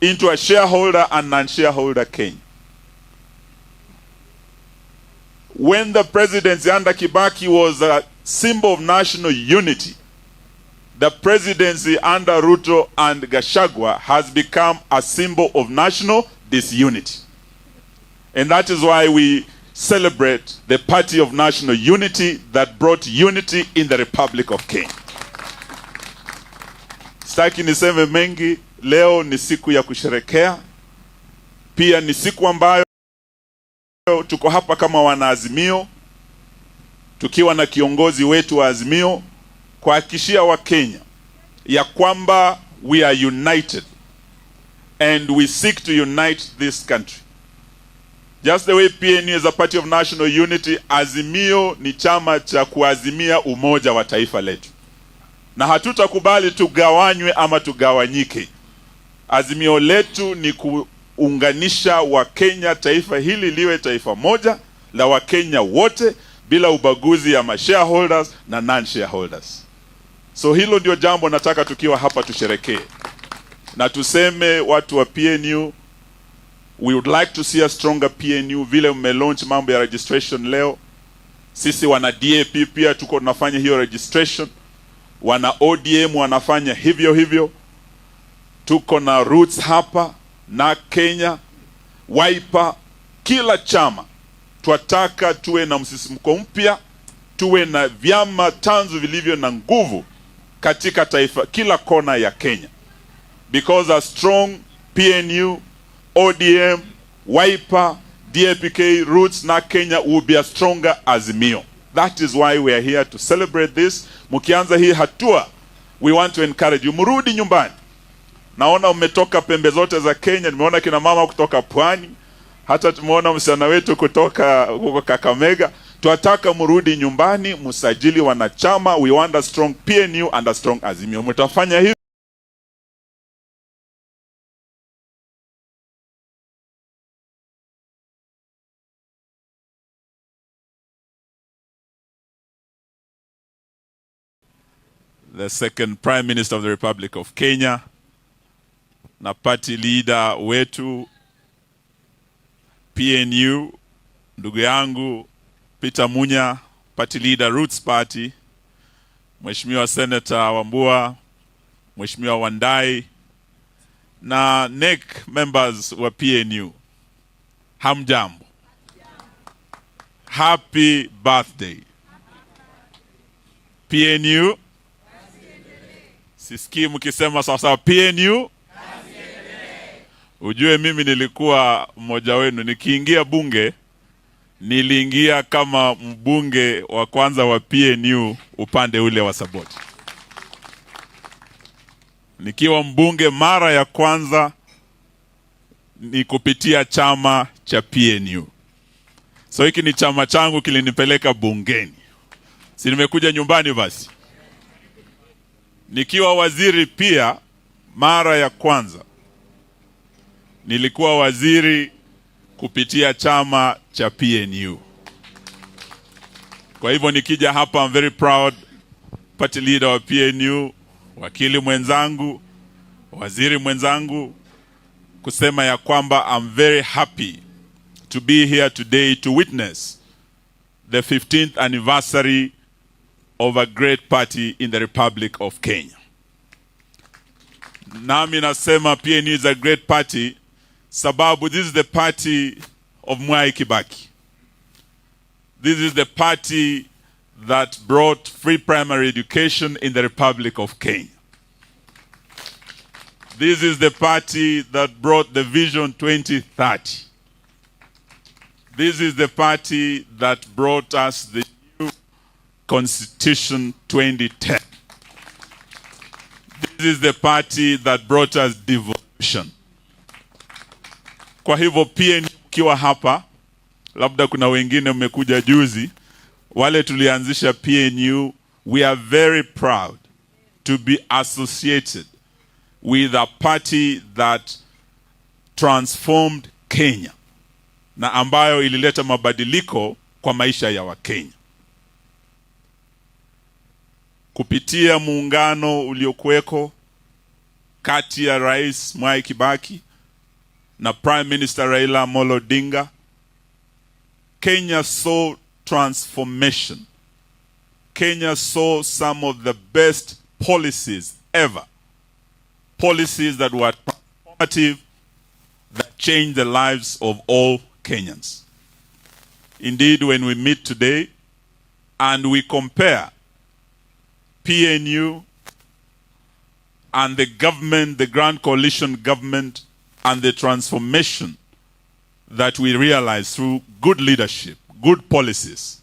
into a shareholder and non-shareholder Kenya. When the presidency under Kibaki was a symbol of national unity, the presidency under Ruto and Gachagua has become a symbol of national disunity. And that is why we celebrate the party of national unity that brought unity in the Republic of Kenya. Sitaki niseme mengi, leo ni siku ya kusherekea. Pia ni siku ambayo tuko hapa kama wanaazimio, tukiwa na kiongozi wetu wa Azimio, kuhakikishia Wakenya ya kwamba we are united and we seek to unite this country. Just the way PNU is a party of national unity, Azimio ni chama cha kuazimia umoja wa taifa letu. Na hatutakubali tugawanywe ama tugawanyike. Azimio letu ni kuunganisha Wakenya, taifa hili liwe taifa moja la Wakenya wote bila ubaguzi ya shareholders na non-shareholders. So hilo ndio jambo nataka tukiwa hapa tusherekee. Na tuseme watu wa PNU, we would like to see a stronger PNU. Vile launch mambo ya registration leo, sisi wana DAP pia tuko tunafanya hiyo registration, wana ODM wanafanya hivyo. Tuko na Roots hapa na Kenya, Wiper, kila chama twataka tuwe na msisimko mpya, tuwe na vyama tanzu vilivyo na nguvu katika taifa, kila kona ya Kenya. Because a strong PNU, ODM, Wiper, DAPK, Roots na Kenya will be a stronger Azimio. That is why we are here to celebrate this. Mukianza hii hatua, we want to encourage you, murudi nyumbani. Naona umetoka pembe zote za Kenya, nimeona kina mama kutoka Pwani, hata tumeona msichana wetu kutoka huko Kakamega. Tuataka murudi nyumbani, musajili wanachama. We want a strong PNU and a strong Azimio. Mtafanya hivi. The second Prime Minister of the Republic of Kenya na party leader wetu PNU, ndugu yangu Peter Munya, party leader Roots Party, Mheshimiwa Senator Wambua, Mheshimiwa Wandai na NEC members wa PNU. Hamjambo. Happy birthday. PNU. Sisikii mkisema sawa PNU. Ujue mimi nilikuwa mmoja wenu, nikiingia bunge niliingia kama mbunge wa kwanza wa PNU upande ule wa Saboti. Nikiwa mbunge mara ya kwanza ni kupitia chama cha PNU. So hiki ni chama changu kilinipeleka bungeni. Si nimekuja nyumbani basi. Nikiwa waziri pia mara ya kwanza nilikuwa waziri kupitia chama cha PNU. Kwa hivyo nikija hapa, I'm very proud, party leader wa PNU, wakili mwenzangu, waziri mwenzangu, kusema ya kwamba I'm very happy to be here today to witness the 15th anniversary of a great party in the Republic of Kenya. Nami nasema PNU is a great party sababu this is the party of Mwai Kibaki. This is the party that brought free primary education in the Republic of Kenya. This is the party that brought the Vision 2030. This is the party that brought us the new Constitution 2010. This is the party that brought us devolution. Kwa hivyo PNU kiwa hapa, labda kuna wengine mmekuja juzi, wale tulianzisha PNU, we are very proud to be associated with a party that transformed Kenya na ambayo ilileta mabadiliko kwa maisha ya Wakenya. Kupitia muungano uliokuweko kati ya Rais Mwai Kibaki na Prime Minister Raila Odinga, Kenya saw transformation. Kenya saw some of the best policies ever. Policies that were transformative, that changed the lives of all Kenyans. Indeed, when we meet today and we compare PNU and the government, the Grand Coalition government, and the transformation that we realize through good leadership, good policies,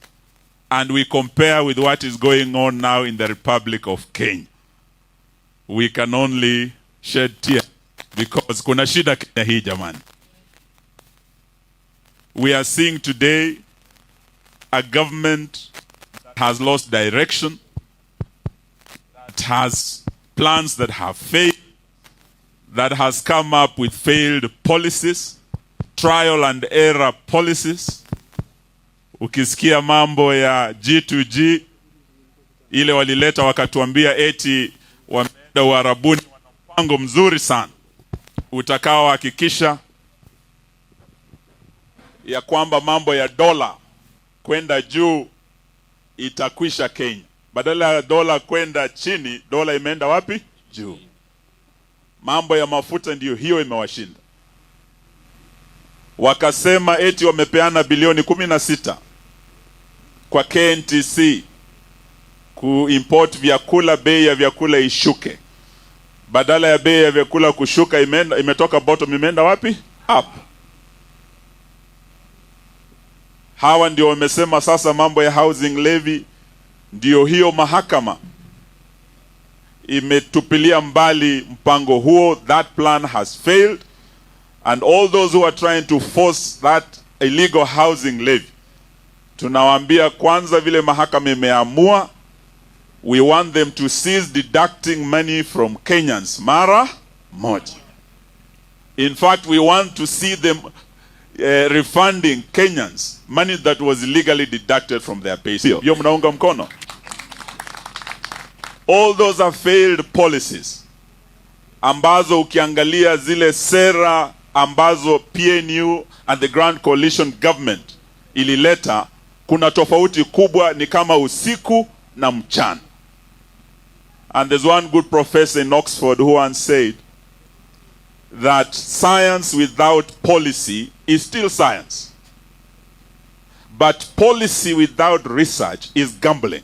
and we compare with what is going on now in the Republic of Kenya, we can only shed tears because kuna shida Kenya hii jamani. We are seeing today a government that has lost direction, that has plans that have failed, that has come up with failed policies, trial and error policies. Ukisikia mambo ya G2G, ile walileta wakatuambia eti wameenda Uarabuni, wana mpango mzuri sana utakao hakikisha ya kwamba mambo ya dola kwenda juu itakwisha Kenya. Badala ya dola kwenda chini, dola imeenda wapi? Juu. Mambo ya mafuta ndiyo hiyo imewashinda. Wakasema eti wamepeana bilioni 16 kwa KNTC kuimport vyakula, bei ya vyakula ishuke. Badala ya bei ya vyakula kushuka, imetoka bottom, imeenda wapi? Up. Hawa ndio wamesema sasa mambo ya housing levy ndio hiyo mahakama imetupilia mbali mpango huo. That plan has failed, and all those who are trying to force that illegal housing levy, tunawaambia kwanza vile mahakama imeamua, we want them to cease deducting money from Kenyans mara moja. In fact, we want to see them refunding Kenyans money that was illegally deducted from their pay. Hiyo mnaunga mkono? All those are failed policies ambazo ukiangalia zile sera ambazo PNU and the Grand Coalition government ilileta, kuna tofauti kubwa, ni kama usiku na mchana. And there's one good professor in Oxford who once said that science without policy is still science, but policy without research is gambling.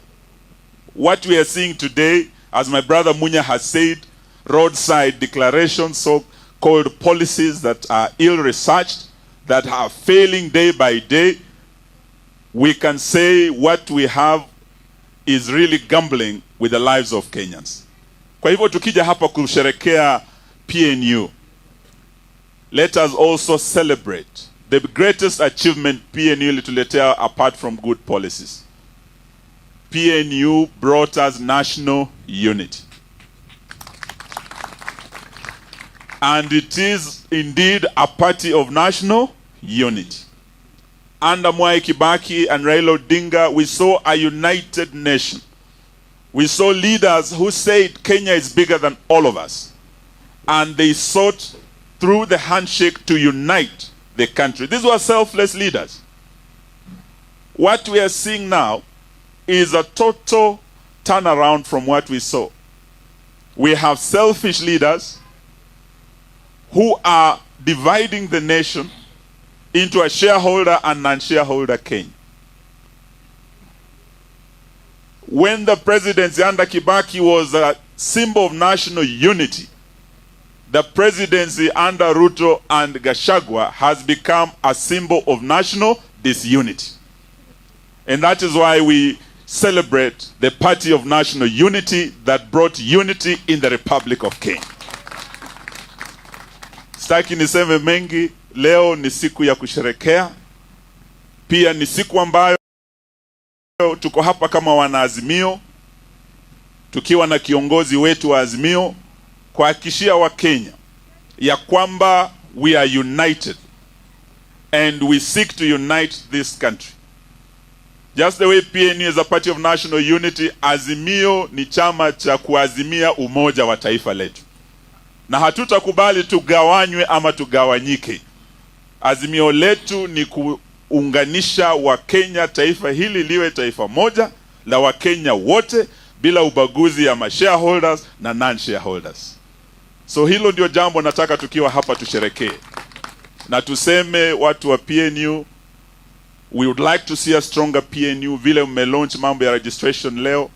What we are seeing today, as my brother Munya has said, roadside declarations, so-called policies that are ill-researched, that are failing day by day, we can say what we have is really gambling with the lives of Kenyans. Kwa hivyo tukija hapa kusherekea PNU, let us also celebrate the greatest achievement PNU ilituletea apart from good policies. PNU brought us national unity. And it is indeed a party of national unity. Under Mwai Kibaki and Raila Odinga, we saw a united nation. We saw leaders who said Kenya is bigger than all of us. And they sought through the handshake to unite the country. These were selfless leaders. What we are seeing now is a total turnaround from what we saw. We have selfish leaders who are dividing the nation into a shareholder and non-shareholder Kenya. When the presidency under Kibaki was a symbol of national unity, the presidency under Ruto and Gachagua has become a symbol of national disunity. And that is why we celebrate the party of national unity that brought unity in the Republic of Kenya. Sitaki niseme mengi, leo ni siku ya kusherekea. Pia ni siku ambayo tuko hapa kama wanaazimio, tukiwa na kiongozi wetu wa Azimio, kuhakikishia wa Kenya ya kwamba we are united and we seek to unite this country. Just the way PNU is a party of national unity, Azimio ni chama cha kuazimia umoja wa taifa letu. Na hatutakubali tugawanywe ama tugawanyike. Azimio letu ni kuunganisha Wakenya, taifa hili liwe taifa moja la Wakenya wote bila ubaguzi ya shareholders na non-shareholders. So hilo ndio jambo nataka tukiwa hapa tusherekee. Na tuseme watu wa PNU, we would like to see a stronger PNU. Vile mmelaunch mambo ya registration leo,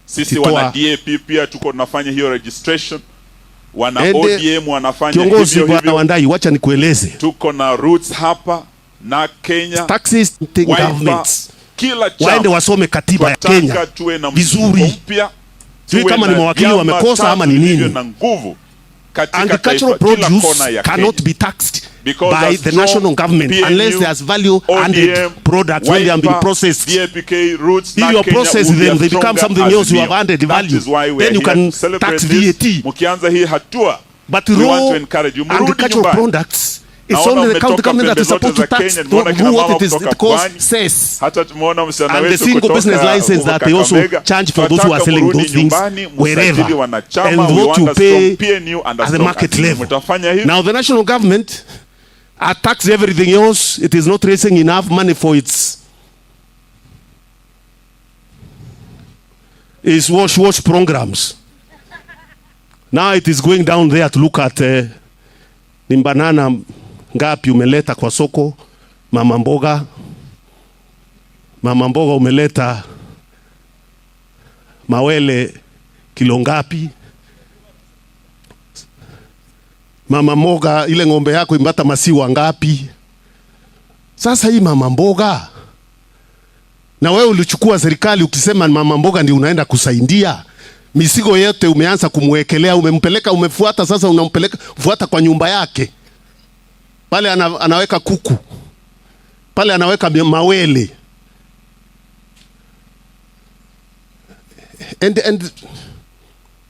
sisi wana DAP pia tuko tunafanya hiyo registration. wana ODM wanafanya kiongozi bwana Wandai, wacha nikueleze. Tuko na roots hapa na Kenya. Taxes governments. Kila chama waende wasome katiba ya Kenya vizuri. Sio kama ni mawakili wamekosa ama ni nini. Agricultural produce cannot be taxed by the national government unless there's value added products when they are being processed. If you process them, they become something else. You have added value. Then you can tax VAT. But raw agricultural products, it's only the county government that is supposed to tax what it costs, says. And the single business license that they also charge for those who are selling those things wherever. And what you pay at the market level. Now the national government tax everything else. It is not raising enough money for its wash programs. Now it is going down there to look at ni banana ngapi umeleta kwa soko, mama mboga umeleta mawele kilo ngapi, mama mboga ile ng'ombe yako imbata masiwa ngapi. Sasa hii mama mboga, na wewe ulichukua serikali ukisema mama mboga ndio unaenda kusaidia, misigo yote umeanza kumwekelea, umempeleka, umefuata, sasa unampeleka fuata kwa nyumba yake. Pale anaweka kuku, pale anaweka mawele. And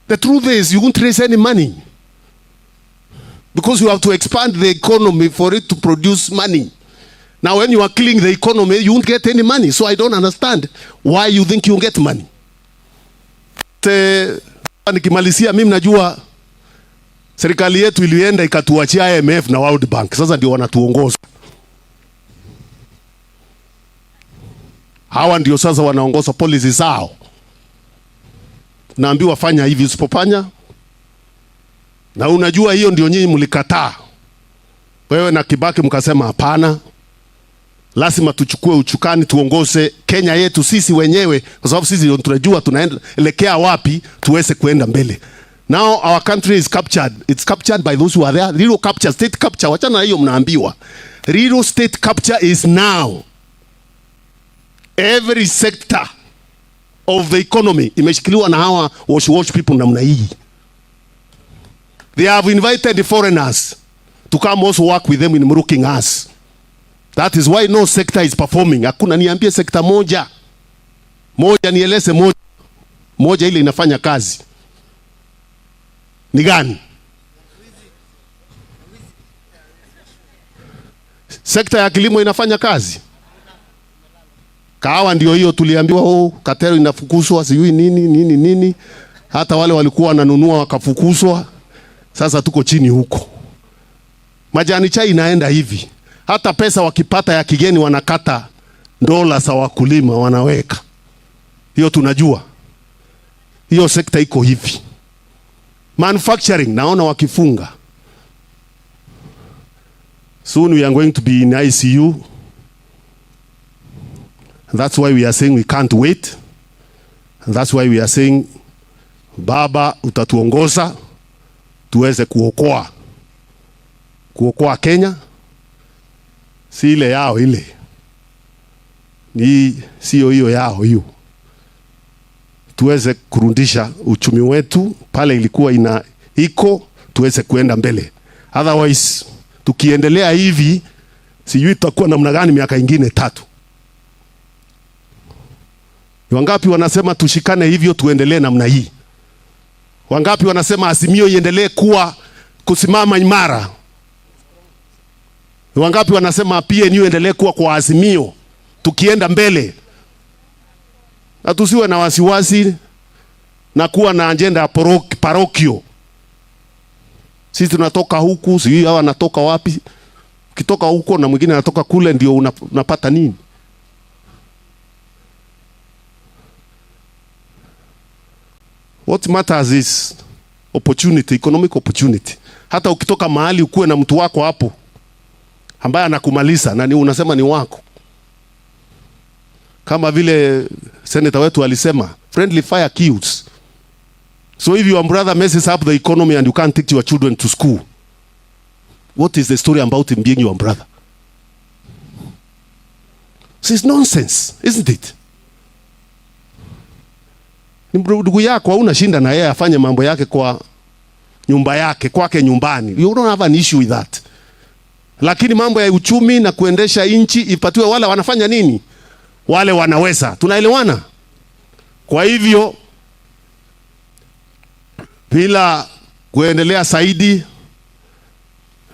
the truth is you won't raise any money because you have to expand the economy for it to produce money. Now when you are killing the economy, you won't get any money. So I don't understand why you think you'll get money. Nikimalizia, mimi najua serikali yetu ilienda ikatuachia IMF na World Bank. Sasa ndio wanatuongoza. Hawa ndio sasa wanaongoza policy zao. Naambiwa fanya hivi, usipofanya. Na unajua hiyo ndio nyinyi mlikataa. Wewe na Kibaki mkasema hapana. Lazima tuchukue uchukani tuongoze Kenya yetu sisi wenyewe, kwa sababu sisi ndio tunajua tunaelekea wapi tuweze kuenda mbele. Now our country is captured. It's captured by those who are there. Real capture, state capture. Wachana hiyo mnaambiwa. Real state capture is now. Every sector of the economy imeshikiliwa na hawa wash people namna hii. They have invited the foreigners to come also work with them in mruking us. That is why no sector is performing. Hakuna, niambie sekta moja. Nieleze moja ile inafanya kazi. Ni gani? Sekta ya kilimo inafanya kazi. Kahawa ndio hiyo tuliambiwa katero inafukuzwa sijui nini. Hata wale walikuwa wananunua wakafukuzwa. Sasa tuko chini huko. Majani chai inaenda hivi. Hata pesa wakipata ya kigeni wanakata dola za wakulima wanaweka. Hiyo tunajua. Hiyo sekta iko hivi. Manufacturing naona wakifunga. Soon we are going to be in ICU. That's why we are saying we can't wait. And that's why we are saying Baba utatuongoza tuweze kuokoa Kenya. Si ile yao ile. Ni sio hiyo yao hiyo. Tuweze kurudisha uchumi wetu pale ilikuwa iko, tuweze kuenda mbele. Otherwise tukiendelea hivi sijui tutakuwa namna gani miaka ingine 3. Wangapi wanasema tushikane hivyo tuendelee namna hii? Wangapi wanasema Azimio iendelee kusimama imara? Wangapi wanasema PNU endelee kuwa kwa Azimio tukienda mbele? Na tusiwe na wasiwasi na kuwa na agenda ya parokio. Sisi tunatoka huku, sijui hawa wanatoka wapi. Ukitoka huko na mwingine anatoka kule, ndio unapata nini? What matters is opportunity, economic opportunity. Hata ukitoka mahali ukuwe na mtu wako hapo ambaye anakumaliza na unasema ni wako. Kama vile senator wetu alisema, friendly fire kills. So if your brother messes up the economy and you can't take your children to school, what is the story about him being your brother? So it's nonsense, isn't it? Ndugu yako hauna shinda na yeye afanye mambo yake kwa nyumba yake, kwake nyumbani. You don't have an issue with that. Lakini mambo ya uchumi na kuendesha inchi ipatiwe wale wanafanya nini? Wale wanaweza. Tunaelewana? Kwa hivyo bila kuendelea zaidi,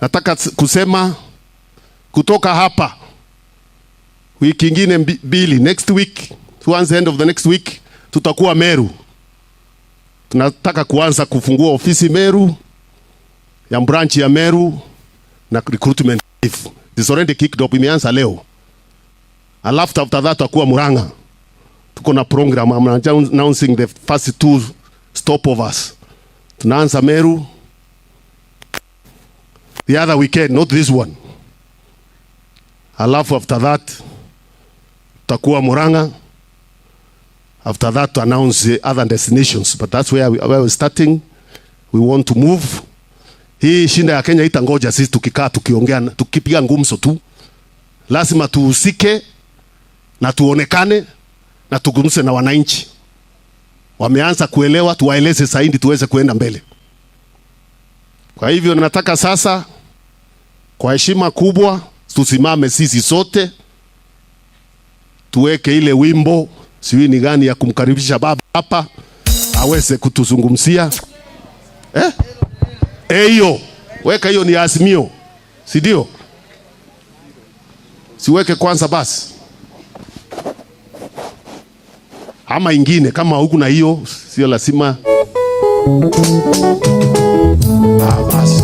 nataka kusema kutoka hapa wiki ingine mbili, next week, towards the end of the next week, tutakuwa Meru. Tunataka kuanza kufungua ofisi Meru, ya branch ya Meru na recruitment. It's already kicked up, imeanza leo. Alafu after that tutakuwa Murang'a. Tuko na program, I'm announcing the first 2 stopovers. Tunaanza Meru the other weekend, not this one. Alafu after that tutakuwa Murang'a. After that to announce the other destinations, but that's where we're starting. We want to move. Hii shinda ya Kenya itangoja sisi tukikaa tukiongea tukipiga ngumso tu. Lazima tuhusike na tuonekane na tugumse na wananchi. Wameanza kuelewa, tuwaeleze zaidi tuweze kuenda mbele. Kwa hivyo nataka sasa kwa heshima kubwa tusimame sisi sote, tuweke ile wimbo siwi ni gani ya kumkaribisha baba hapa aweze kutuzungumzia. Hiyo weka, hiyo ni Azimio, si ndio? Siweke kwanza basi, ama ingine kama huku na hiyo sio lazima. Basi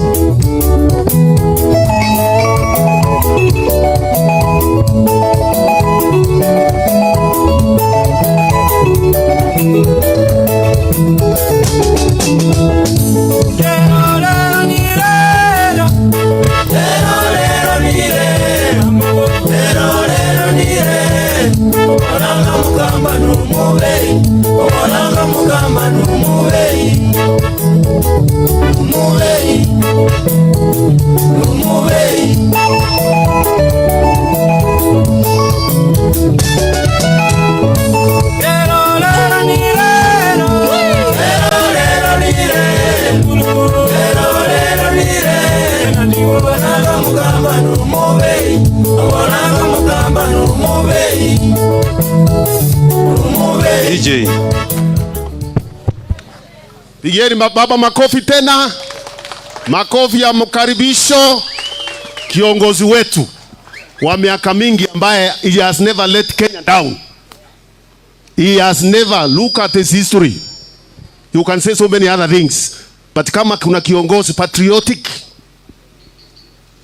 DJ. Pigeni baba makofi tena. Makofi ya mkaribisho kiongozi wetu wa miaka mingi ambaye he has never let Kenya down. He has never, look at his history. You can say so many other things, but kama kuna kiongozi patriotic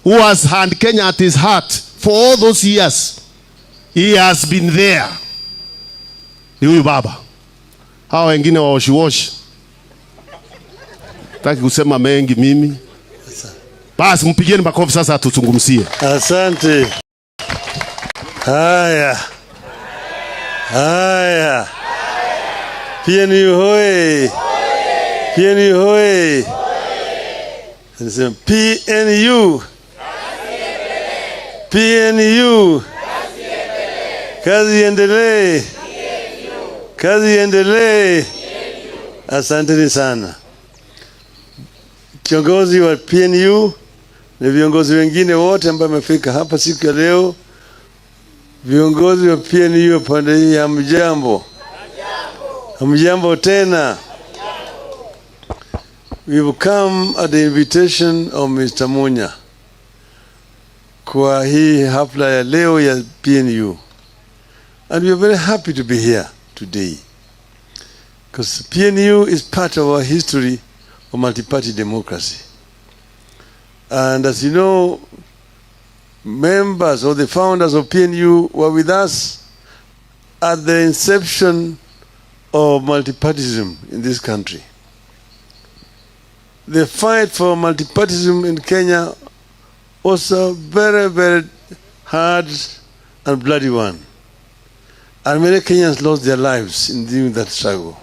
who has had Kenya at his heart for all those years, he has been there. Ni huyu baba. Hawa wengine waoshi. Taki kusema mengi mimi. Basi mpigieni makofi sasa tutuzungumzie. Asante. Haya. PNU hoye. PNU hoye. Nasema PNU. PNU. Kazi endelee. Kazi endelee. Asante sana. Kiongozi wa PNU na viongozi wengine wote ambao wamefika hapa siku ya leo. Viongozi wa PNU pande hii, hamjambo. Hamjambo tena. We've come at the invitation of Mr. Munya kwa hii hafla ya leo ya PNU. And we are very happy to be here today. Because PNU is part of our history of multi-party democracy. And as you know, members or the founders of PNU were with us at the inception of multipartyism in this country. The fight for multipartyism in Kenya was a very, very hard and bloody one. And many Kenyans lost their lives in doing that struggle.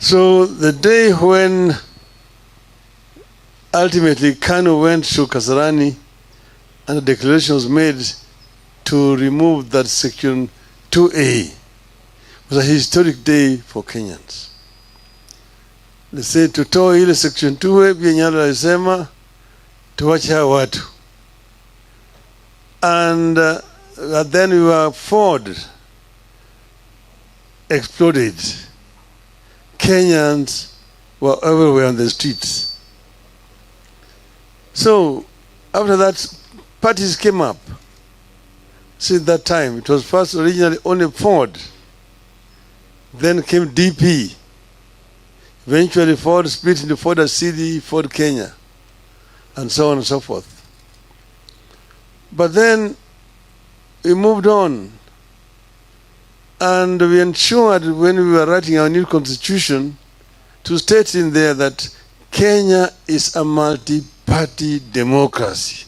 So the day when ultimately Kanu went to Kasarani and the declaration was made to remove that section 2A, was a historic day for Kenyans. They said tutoe ile section 2A pia Nyalo alisema tuwache hawa watu. And then we were Ford exploded. Kenyans were everywhere on the streets. So after that, parties came up. Since that time, it was first originally only Ford. Then came DP. Eventually Ford split into Ford City, Ford Kenya, and so on and so forth. But then we moved on, and we ensured when we were writing our new constitution to state in there that Kenya is a multi-party democracy.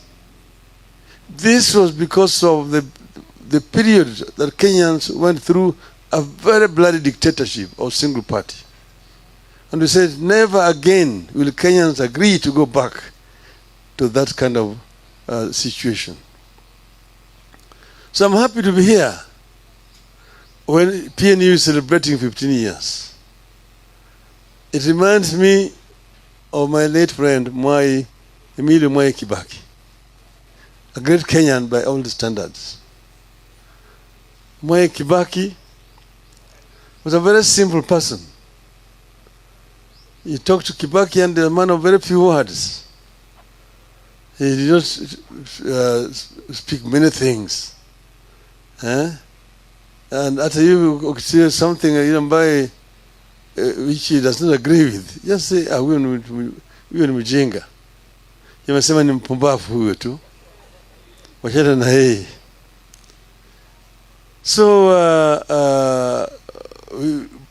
This was because of the period that Kenyans went through a very bloody dictatorship of single party. And we said, never again will Kenyans agree to go back to that kind of situation. So I'm happy to be here when PNU is celebrating 15 years. It reminds me of my late friend, Emilio Mwai Kibaki, a great Kenyan by all the standards. Mwai Kibaki was a very simple person. You talk to Kibaki and a man of very few words. He did not speak many things. And after you say something which he does not agree with, just say, huyo ni mjinga. Yamesema ni mpumbavu huyo tu. Wachana na yeye. So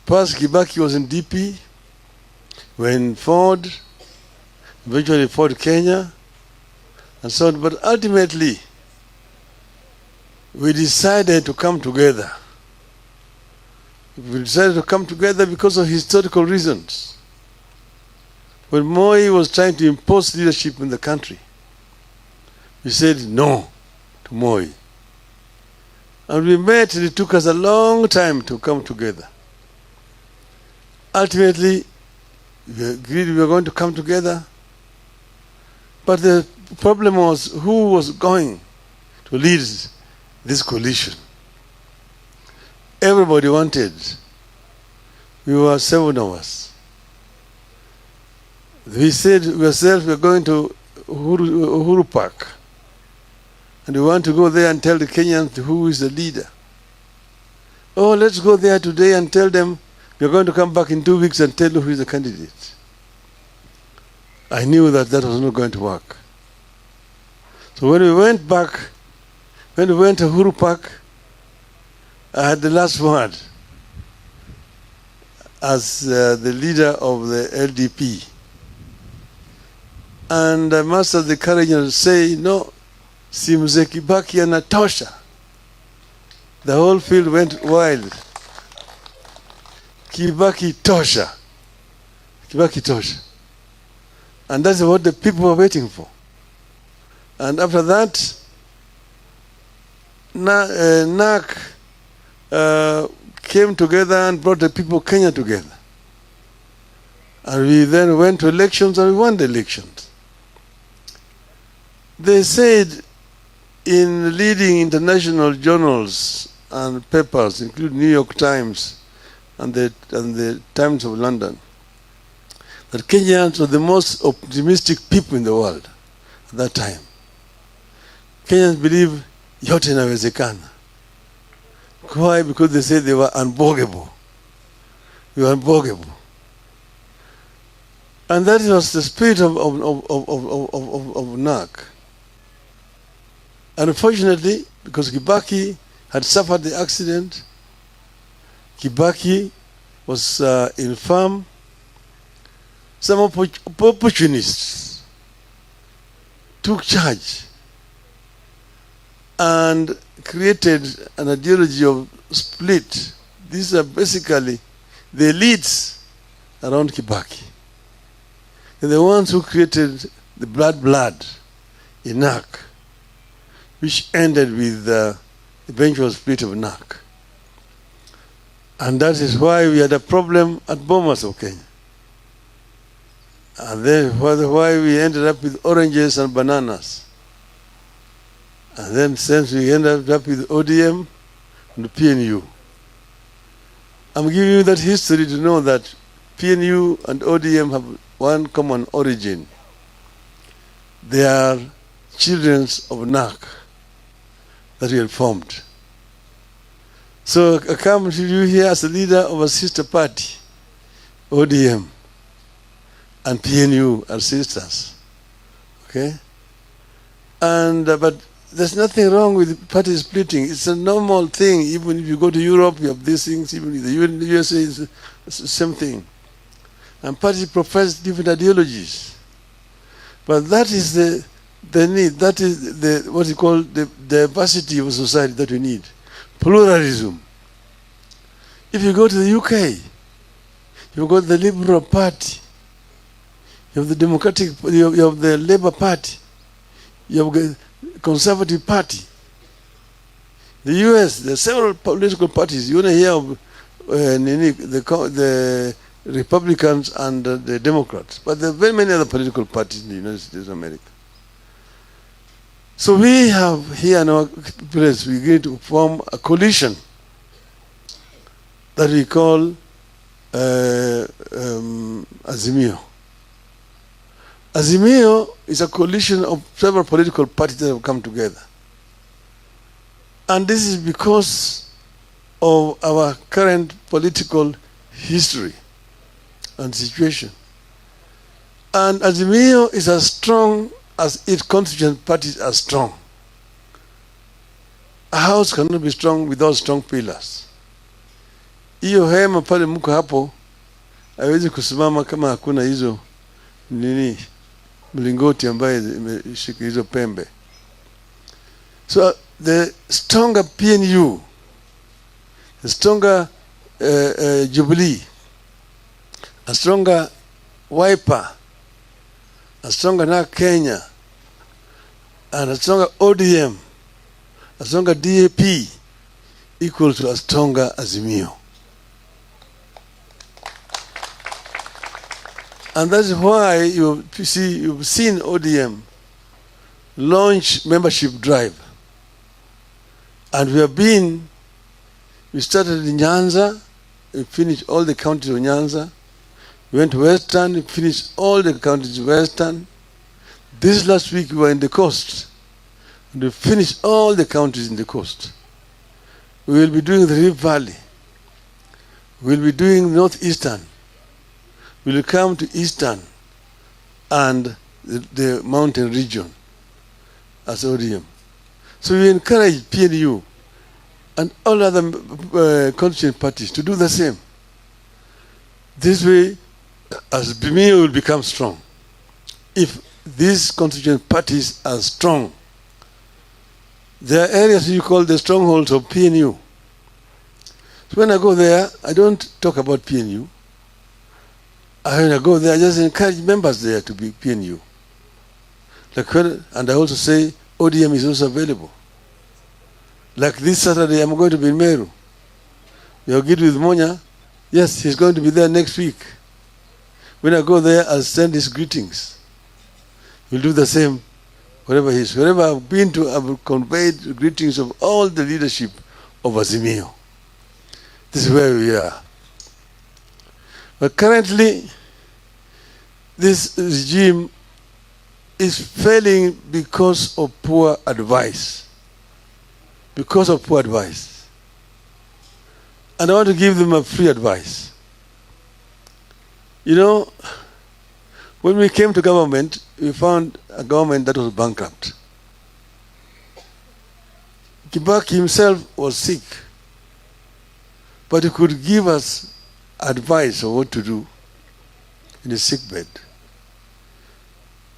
past Kibaki was in DP when Ford, eventually Ford Kenya, and so on. But ultimately, we decided to come together. We decided to come together because of historical reasons. When Moi was trying to impose leadership in the country, we said no to Moi. And we met, and it took us a long time to come together. Ultimately, we agreed we were going to come together. But the problem was who was going to lead this coalition. Everybody wanted. We were 7 of us. We said ourselves we are going to Uhuru Park. And we want to go there and tell the Kenyans who is the leader. Oh, let's go there today and tell them we are going to come back in 2 weeks and tell you who is the candidate. I knew that that was not going to work. So when we went back, when we went to Uhuru Park, I had the last word as the leader of the LDP. And I must have the courage to say, no, si mzee Kibaki anatosha. The whole field went wild. Kibaki tosha. Kibaki tosha. And that's what the people were waiting for. And after that, NAC came together and brought the people of Kenya together. And we then went to elections and we won the elections. They said in leading international journals and papers, including New York Times and the Times of London, that Kenyans were the most optimistic people in the world at that time. Kenyans believe yote inawezekana. Why? Because they said they were unbogable. We were unbogable. And that was the spirit of NAC. And unfortunately, because Kibaki had suffered the accident, Kibaki was infirm. Some opportunists took charge and created an ideology of split. These are basically the elites around Kibaki. They're the ones who created the blood in NAC, which ended with the eventual split of NAC. And that is why we had a problem at Bomas of Kenya. And then why we ended up with oranges and bananas. And then since we ended up with ODM and PNU. I'm giving you that history to know that PNU and ODM have one common origin. They are children of NAC that we had formed. So I come to you here as a leader of a sister party, ODM and PNU are sisters, okay? And but there's nothing wrong with party splitting. It's a normal thing. Even if you go to Europe, you have these things. Even in the USA, it's the same thing. And parties profess different ideologies. But that is the need. That is the what you call the diversity of society that we need. Pluralism. If you go to the UK, you go to the Liberal Party, you have the Democratic, you have the Labour Party, you have the Conservative Party. The US, there are several political parties. You want to hear of the Republicans and the Democrats, but there are very many other political parties in the United States of America. So we have here in our place, we're going to form a coalition that we call Azimio. Azimio is a coalition of several political parties that have come together. And this is because of our current political history and situation. And Azimio is as strong as its constituent parties are strong. A house cannot be strong without strong pillars. Hiyo hema pale mko hapo haiwezi kusimama kama hakuna hizo mlingoti ambaye imeshika hizo pembe. So the stronger PNU, the stronger Jubilee, a stronger Wiper, a stronger NAC Kenya, and a stronger ODM, a stronger DAP, equal to a stronger Azimio. And that's why you've seen ODM launch membership drive. And we started in Nyanza, we finished all the counties of Nyanza. We went to Western, we finished all the counties of Western. This last week we were in the coast, and we finished all the counties in the coast. We will be doing the Rift Valley. We will be doing Northeastern. We will come to Eastern and the mountain region as ODM. So we encourage PNU and all other constituent parties to do the same. This way, as PNU will become strong. If these constituent parties are strong, there are areas you call the strongholds of PNU. So when I go there, I don't talk about PNU. When I go there, I just encourage members there to be PNU. And I also say ODM is also available. Like this Saturday, I'm going to be in Meru. You're good with Monya. Yes, he's going to be there next week. When I go there, I'll send his greetings. He'll do the same wherever he is. Wherever I've been to, I've conveyed the greetings of all the leadership of Azimio. This is where we are. But currently, this regime is failing because of poor advice. Because of poor advice. And I want to give them a free advice. You know, when we came to government, we found a government that was bankrupt. Kibaki himself was sick, but he could give us advice of what to do in his sickbed.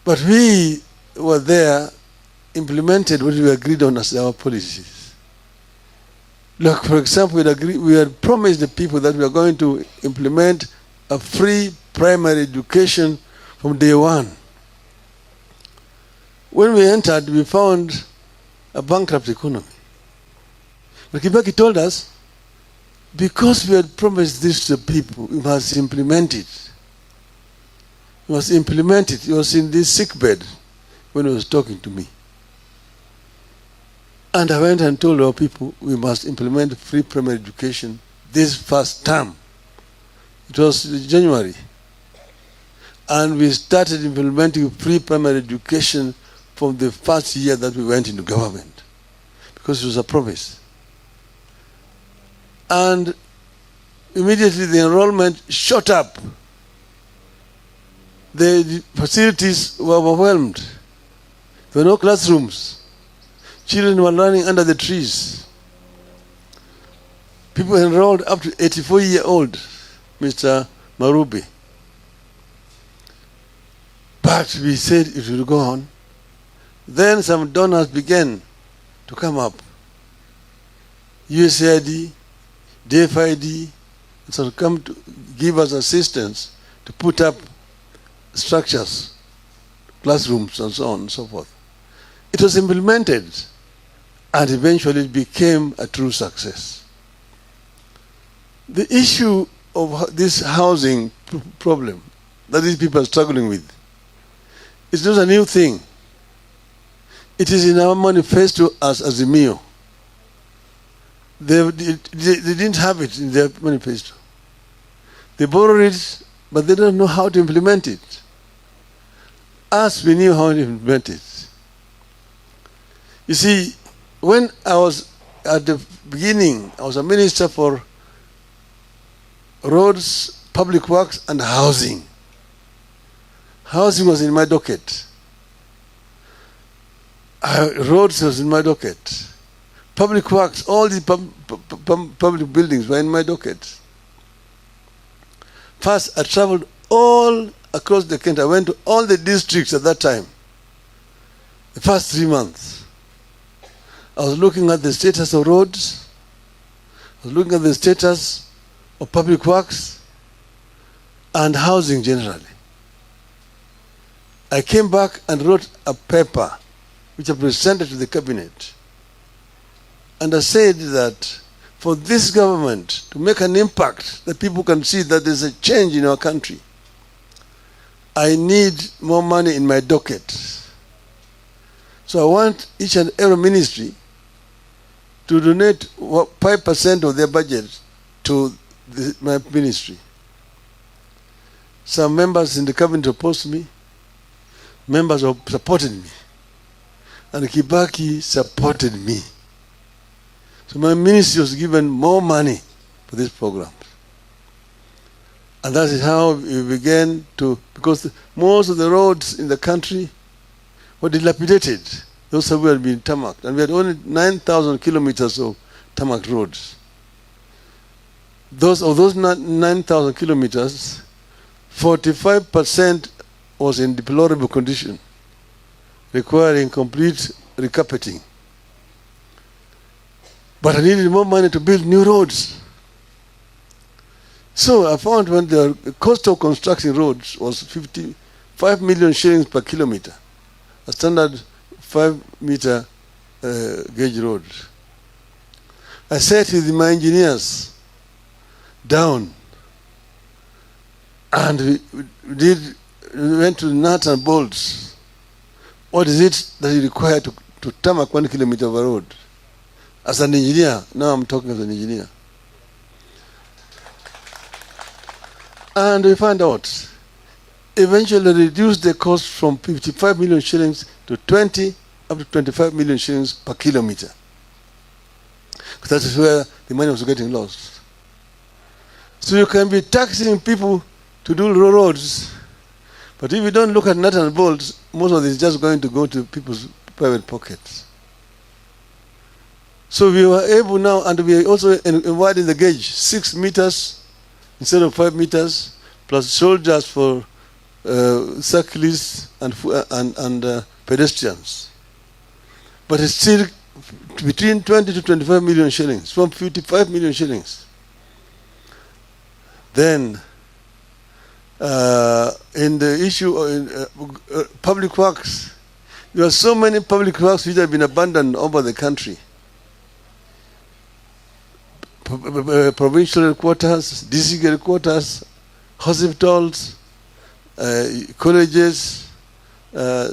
But we were there, implemented what we agreed on as our policies. Like, for example, we had promised the people that we are going to implement a free primary education from day one. When we entered, we found a bankrupt economy. But Kibaki told us, because we had promised this to the people, we must implement it. We must implement it. He was in this sick bed when he was talking to me. And I went and told our people, we must implement free primary education this first term. It was January. And we started implementing free primary education from the first year that we went into government, because it was a promise. And immediately the enrollment shot up. The facilities were overwhelmed. There were no classrooms. Children were learning under the trees. People enrolled up to 84-year-old, Mr. Marubi. But we said it will go on. Then some donors began to come up. USAID, DFID, so come to give us assistance to put up structures, classrooms, and so on and so forth. It was implemented, and eventually it became a true success. The issue of this housing problem that these people are struggling with is not a new thing. It is in our manifesto as Azimio. They didn't have it in their manifesto. They borrowed it, but they don't know how to implement it. Us, we knew how to implement it. You see, when I was at the beginning, I was a minister for roads, public works, and housing. Housing was in my docket. Roads was in my docket. Public works, all the public buildings were in my docket. First, I traveled all across the country. I went to all the districts at that time. The first 3 months. I was looking at the status of roads. I was looking at the status of public works and housing generally. I came back and wrote a paper which I presented to the cabinet. And I said that for this government to make an impact that people can see that there's a change in our country, I need more money in my docket. So I want each and every ministry to donate 5% of their budget to my ministry. Some members in the cabinet opposed me. Members supported me. And Kibaki supported me. So my ministry was given more money for this program. And that is how we began to, because most of the roads in the country were dilapidated. Those have been tarmacked. And we had only 9,000 kilometers of tarmac roads. Of those 9,000 kilometers, 45% was in deplorable condition, requiring complete recarpeting. But I needed more money to build new roads. So I found when the cost of constructing roads was 55 million shillings per kilometer, a standard 5-meter gauge road. I sat with my engineers down and we went to nuts and bolts. What is it that you require to tarmac 1 kilometer of a road? As an engineer, now I'm talking as an engineer. And we found out, eventually reduced the cost from 55 million shillings to 20 up to 25 million shillings per kilometer. Because that is where the money was getting lost. So you can be taxing people to do roads, but if you don't look at nuts and bolts, most of this is just going to go to people's private pockets. So we were able now, and we are also widening the gauge, 6 meters instead of 5 meters, plus soldiers for cyclists and pedestrians. But it's still between 20 to 25 million shillings, from 55 million shillings. Then In the issue of public works, there are so many public works which have been abandoned over the country. Provincial headquarters, district headquarters, hospitals, colleges,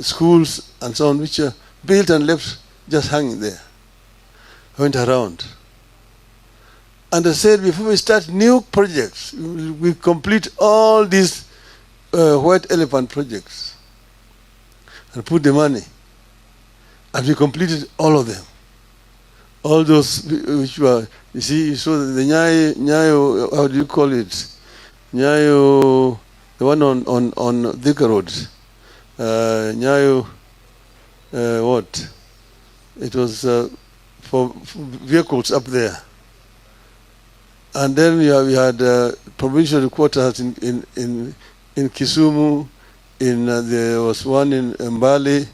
schools, and so on, which are built and left just hanging there. Went around. And I said, before we start new projects, we complete all these white elephant projects and put the money. And we completed all of them. All those which were, you see, you saw the Nyayo, how do you call it? Nyayo, the one on Thika Road. Nyayo, what? It was for vehicles up there. And then we had provincial headquarters in Kisumu, there was one in Mbale,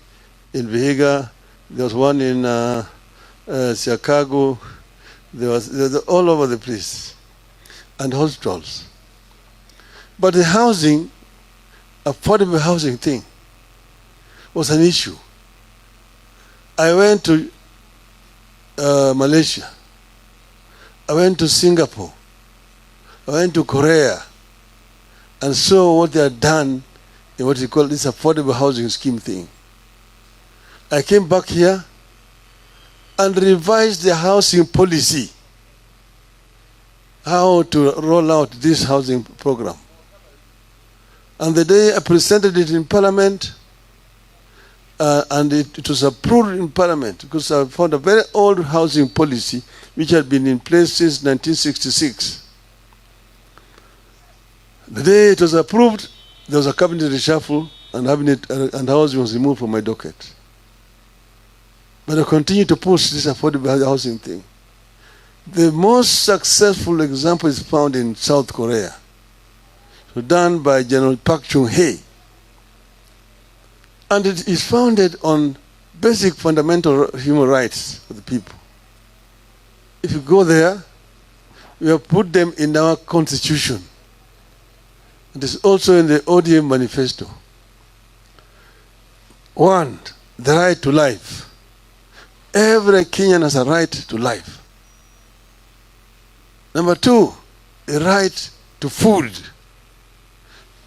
in Vihiga, there was one in Chicago, there was all over the place, and hospitals. But the housing, affordable housing thing, was an issue. I went to Malaysia, I went to Singapore, I went to Korea, and saw what they had done in what you call this affordable housing scheme thing. I came back here and revised the housing policy, how to roll out this housing program. And the day I presented it in Parliament, and it was approved in Parliament, because I found a very old housing policy which had been in place since 1966. The day it was approved, there was a cabinet reshuffle, and housing was removed from my docket. But I continue to push this affordable housing thing. The most successful example is found in South Korea, so done by General Park Chung-hee. And it is founded on basic fundamental human rights for the people. If you go there, we have put them in our constitution. It is also in the ODM manifesto. 1, the right to life. Every Kenyan has a right to life. Number 2, the right to food.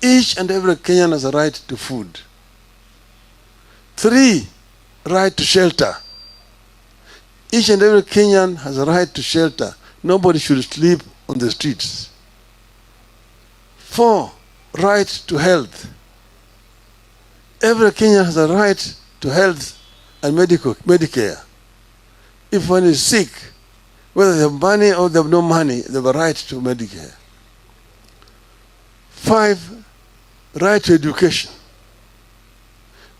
Each and every Kenyan has a right to food. 3, right to shelter. Each and every Kenyan has a right to shelter. Nobody should sleep on the streets. 4, right to health. Every Kenyan has a right to health and Medicare. If one is sick, whether they have money or they have no money, they have a right to Medicare. 5, right to education.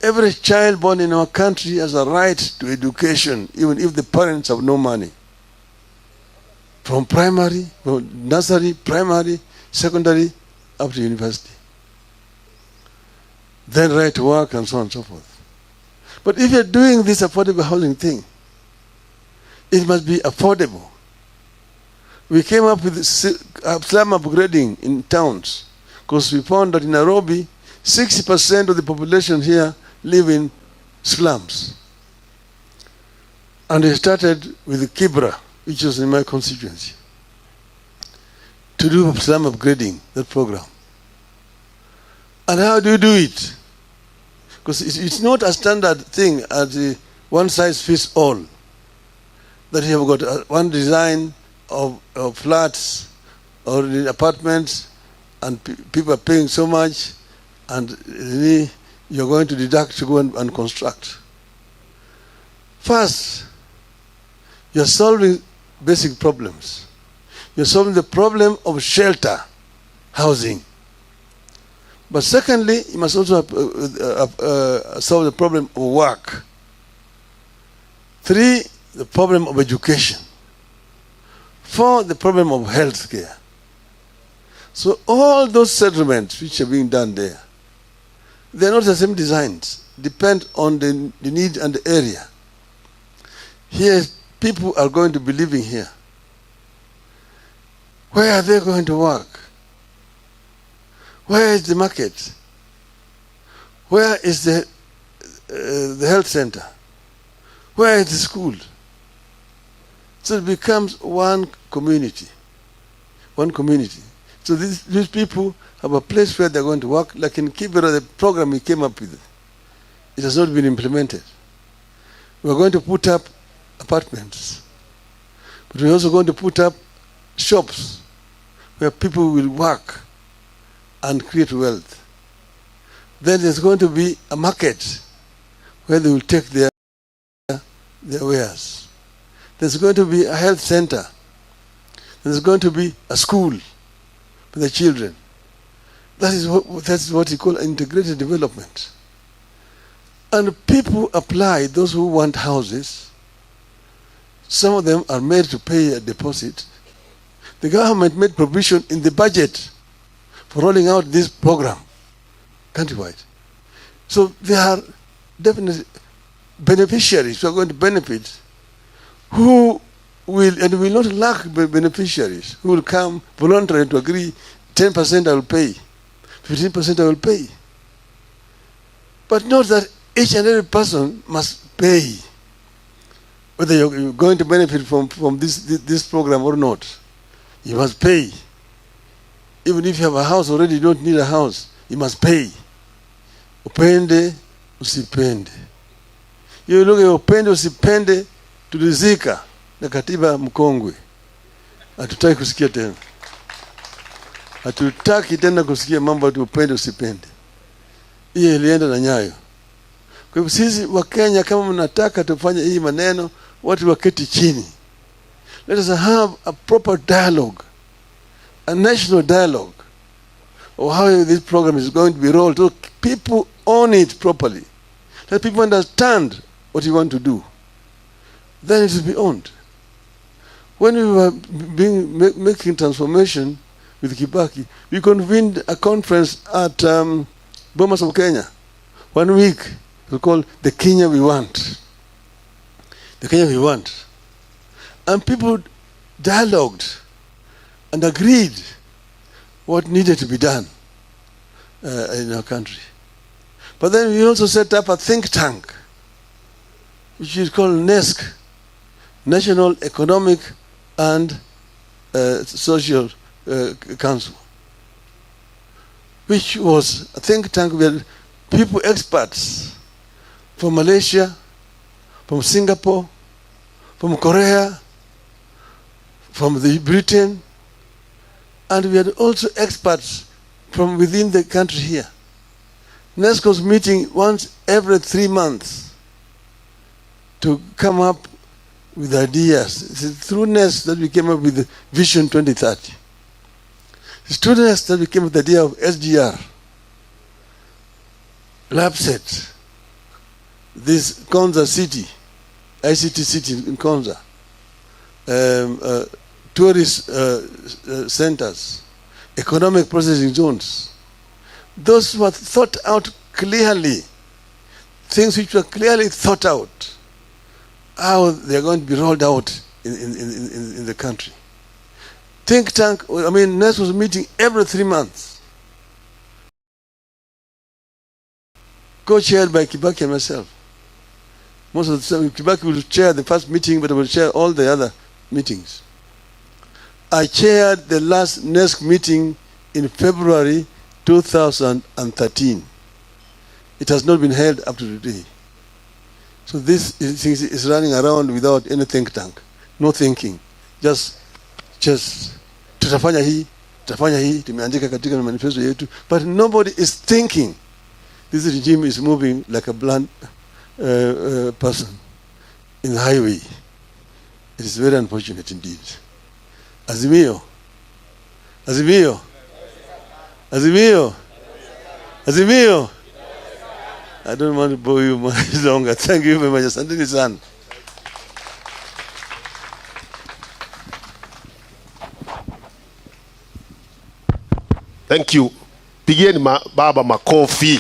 Every child born in our country has a right to education, even if the parents have no money. From primary, from nursery, primary, secondary, up to university. Then right to work and so on and so forth. But if you're doing this affordable housing thing, it must be affordable. We came up with slum upgrading in towns, because we found that in Nairobi, 60% of the population here live in slums. And we started with Kibra, which was in my constituency, to do slum upgrading, that program. And how do you do it? Because it's not a standard thing as one size fits all. That you have got one design of flats or apartments, and people are paying so much, and you're going to deduct to go and construct. First, you're solving basic problems. You're solving the problem of shelter, housing. But secondly, you must also solve the problem of work. 3, the problem of education. 4, the problem of health care. So all those settlements which are being done there, they're not the same designs, depend on the need and the area. Here, people are going to be living here. Where are they going to work? Where is the market? Where is the health center? Where is the school? So it becomes one community. One community. So these people have a place where they're going to work. Like in Kibera, the program we came up with, it has not been implemented. We're going to put up apartments. But we're also going to put up shops where people will work and create wealth. Then there's going to be a market where they will take their wares. There's going to be a health center. There's going to be a school for the children. That's what you call integrated development. And people apply, those who want houses. Some of them are made to pay a deposit. The government made provision in the budget for rolling out this program countrywide. So there are definitely beneficiaries who are going to benefit, who will, and will not lack beneficiaries, who will come voluntarily to agree, 10% I will pay, 15% I will pay. But not that each and every person must pay, whether you're going to benefit from this program or not. You must pay. Even if you have a house already, you don't need a house. You must pay. Upende, usipende. Hiyo lugha ya upende usipende tulizika na katiba mkongwe. Hatutaki kusikia tena. Hatutaki tena kusikia mambo ya upende usipende. Hiyo ilienda na nyayo. Kwa hivyo sisi wa Kenya, kama mnataka tufanye hii maneno, watu waketi chini. Let us have a proper dialogue, a national dialogue of how this program is going to be rolled, so people own it properly. Let people understand what you want to do. Then it will be owned. When we were making transformation with Kibaki, we convened a conference at Bomas of Kenya. 1 week. It was called The Kenya We Want. The Kenya We Want. And people dialogued and agreed what needed to be done in our country. But then we also set up a think tank, which is called NESC, National Economic and Social Council, which was a think tank where people, experts from Malaysia, from Singapore, from Korea, from Britain, and we had also experts from within the country here. NESC was meeting once every 3 months to come up with ideas. It's through NESC that we came up with Vision 2030. It's through NESC that we came up with the idea of SGR, LabSet, this Konza city, ICT city in Konza, tourist centers, economic processing zones. Those were thought out clearly, things which were clearly thought out, how they are going to be rolled out in the country. Think tank, NESC was meeting every 3 months, co-chaired by Kibaki and myself. Most of the time, Kibaki will chair the first meeting, but I will chair all the other meetings. I chaired the last NESC meeting in February 2013. It has not been held up to today. So this is running around without any think tank, no thinking, just tutafanya hii, tumeandika katika manifesto yetu, but nobody is thinking. This regime is moving like a blunt person in the highway. It is very unfortunate indeed. Azimio. I don't want to bore you much longer. Thank you very much. Asanteni sana. Thank you. Pigieni baba makofi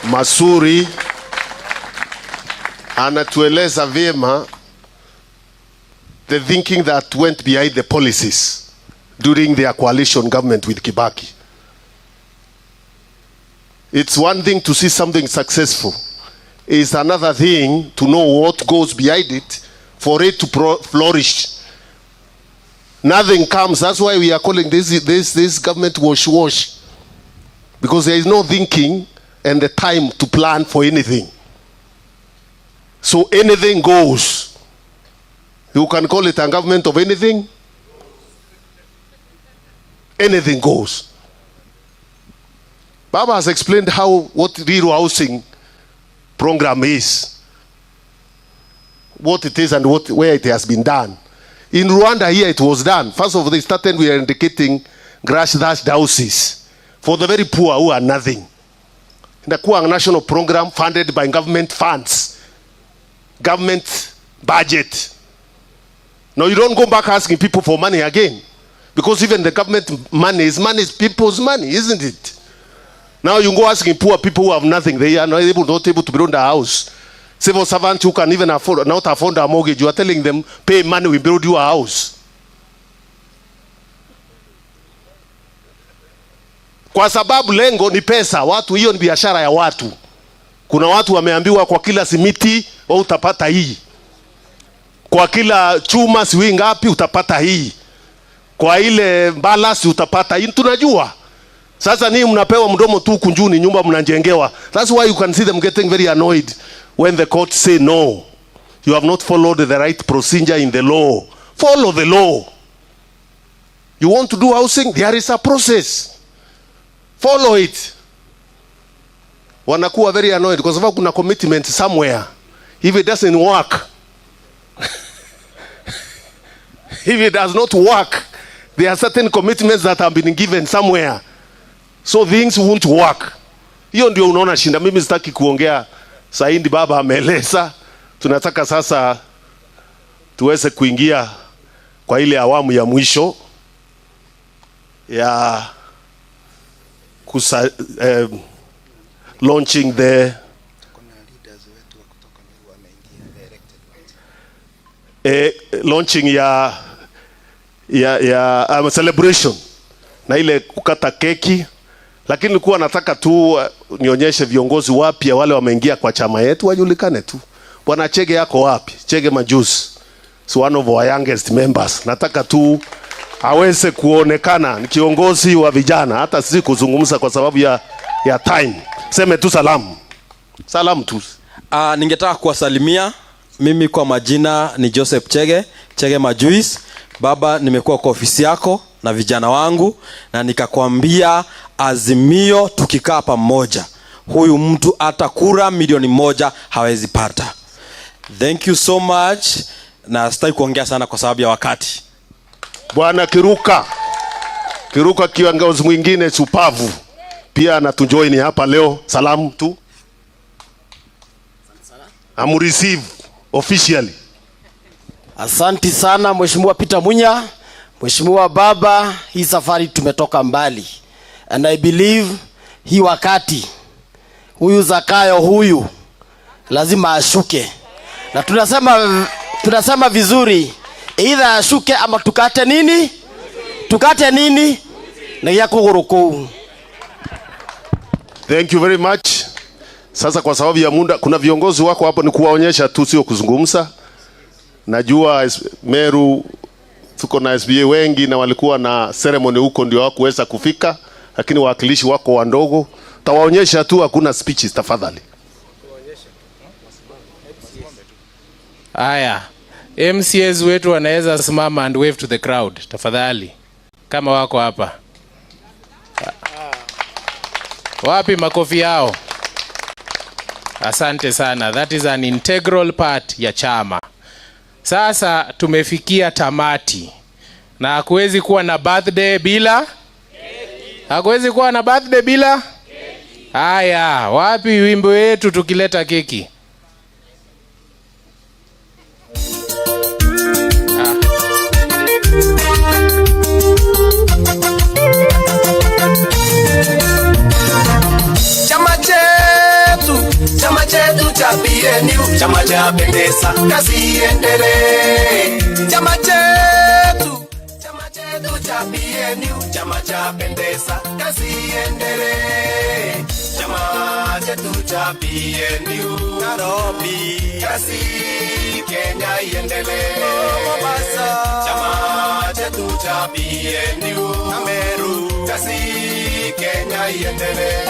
mazuri. Anatueleza vyema the thinking that went behind the policies during their coalition government with Kibaki. It's one thing to see something successful. It's another thing to know what goes behind it for it to flourish. Nothing comes. That's why we are calling this government wash. Because there is no thinking and the time to plan for anything. So anything goes. You can call it a government of anything. Anything goes. Baba has explained what real housing program is, what it is and where it has been done. In Rwanda here it was done. First of all, they started with indicating grass-thatched houses for the very poor who are nothing. Inakuwa a national program funded by government funds, government budget. Now you don't go back asking people for money again, because even the government money is people's money, isn't it? Now you go asking poor people who have nothing, they are not able to build a house. Civil servants who can even not afford a mortgage, you are telling them, pay money, we build you a house. Kwa sababu lengo ni pesa, watu, hiyo ni biashara ya watu. Kuna watu wameambiwa kwa kila simiti wewe utapata hii. Kwa kila chuma siwi ngapi utapata hii. Kwa ile balasi utapata hii. Tunajua. Sasa ni mnapewa mdomo tu kunjuni, nyumba mnajengewa. That's why you can see them getting very annoyed when the court say no. You have not followed the right procedure in the law. Follow the law. You want to do housing? There is a process. Follow it. Wanakuwa very annoyed kwa sababu kuna commitment somewhere. If it doesn't work, if it does not work, there are certain commitments that have been given somewhere. So things won't work. Hiyo ndio unaona shinda. Mimi sitaki kuongea saindi, baba ameeleza. Tunataka sasa tuweze kuingia kwa ile awamu ya mwisho ya launching the launching ya celebration na ile kukata keki. Lakini nilikuwa nataka tu nionyeshe viongozi wapya wale wameingia kwa chama yetu wajulikane tu. Bwana Chege yako wapi? Chege Majusi. So one of our youngest members. Nataka tu aweze kuonekana ni kiongozi wa vijana, hata sisi kuzungumza kwa sababu ya time. Seme tu salamu. Salamu tu. Ningetaka kuwasalimia. Mimi kwa majina ni Joseph Chege Majusi. Baba, nimekuwa kwa ofisi yako na vijana wangu na nikakwambia Azimio tukikaa pamoja huyu mtu hata kura milioni 1 hawezi pata. Thank you so much, na sitaki kuongea sana kwa sababu ya wakati. Bwana Kiruka kiongozi mwingine supavu pia anatujoin hapa leo. Salamu tu. Receive officially. Asante sana Mheshimiwa Peter Munya. Mheshimiwa baba, hii safari tumetoka mbali. And I believe hii wakati huyu Zakayo huyu lazima ashuke. Na tunasema vizuri, either ashuke ama tukate nini? Tukate nini? Na yako goroko. Thank you very much. Sasa kwa sababu ya muda, kuna viongozi wako hapo, ni kuwaonyesha tu, sio kuzungumza. Najua Meru tuko na SBA wengi na walikuwa na ceremony huko ndio hawakuweza kufika, lakini wawakilishi wako wandogo. Tawaonyesha tu, hakuna speeches tafadhali. Haya. MCAs wetu wanaweza simama and wave to the crowd tafadhali kama wako hapa. Wapi makofi yao? Asante sana. That is an integral part ya chama. Sasa tumefikia tamati. Na hakuwezi kuwa na birthday bila keki. Hakuwezi kuwa na birthday bila keki. Haya, wapi wimbo wetu tukileta keki? Cha PNU, chama cha pendeza, kazi endelee. Chama chetu chetu cha PNU, chama cha pendeza, kazi iendelee. Chama chetu cha PNU, Nairobi, kazi Kenya iendelee. Mombasa, chama chetu cha PNU, Meru, kazi Kenya iendelee.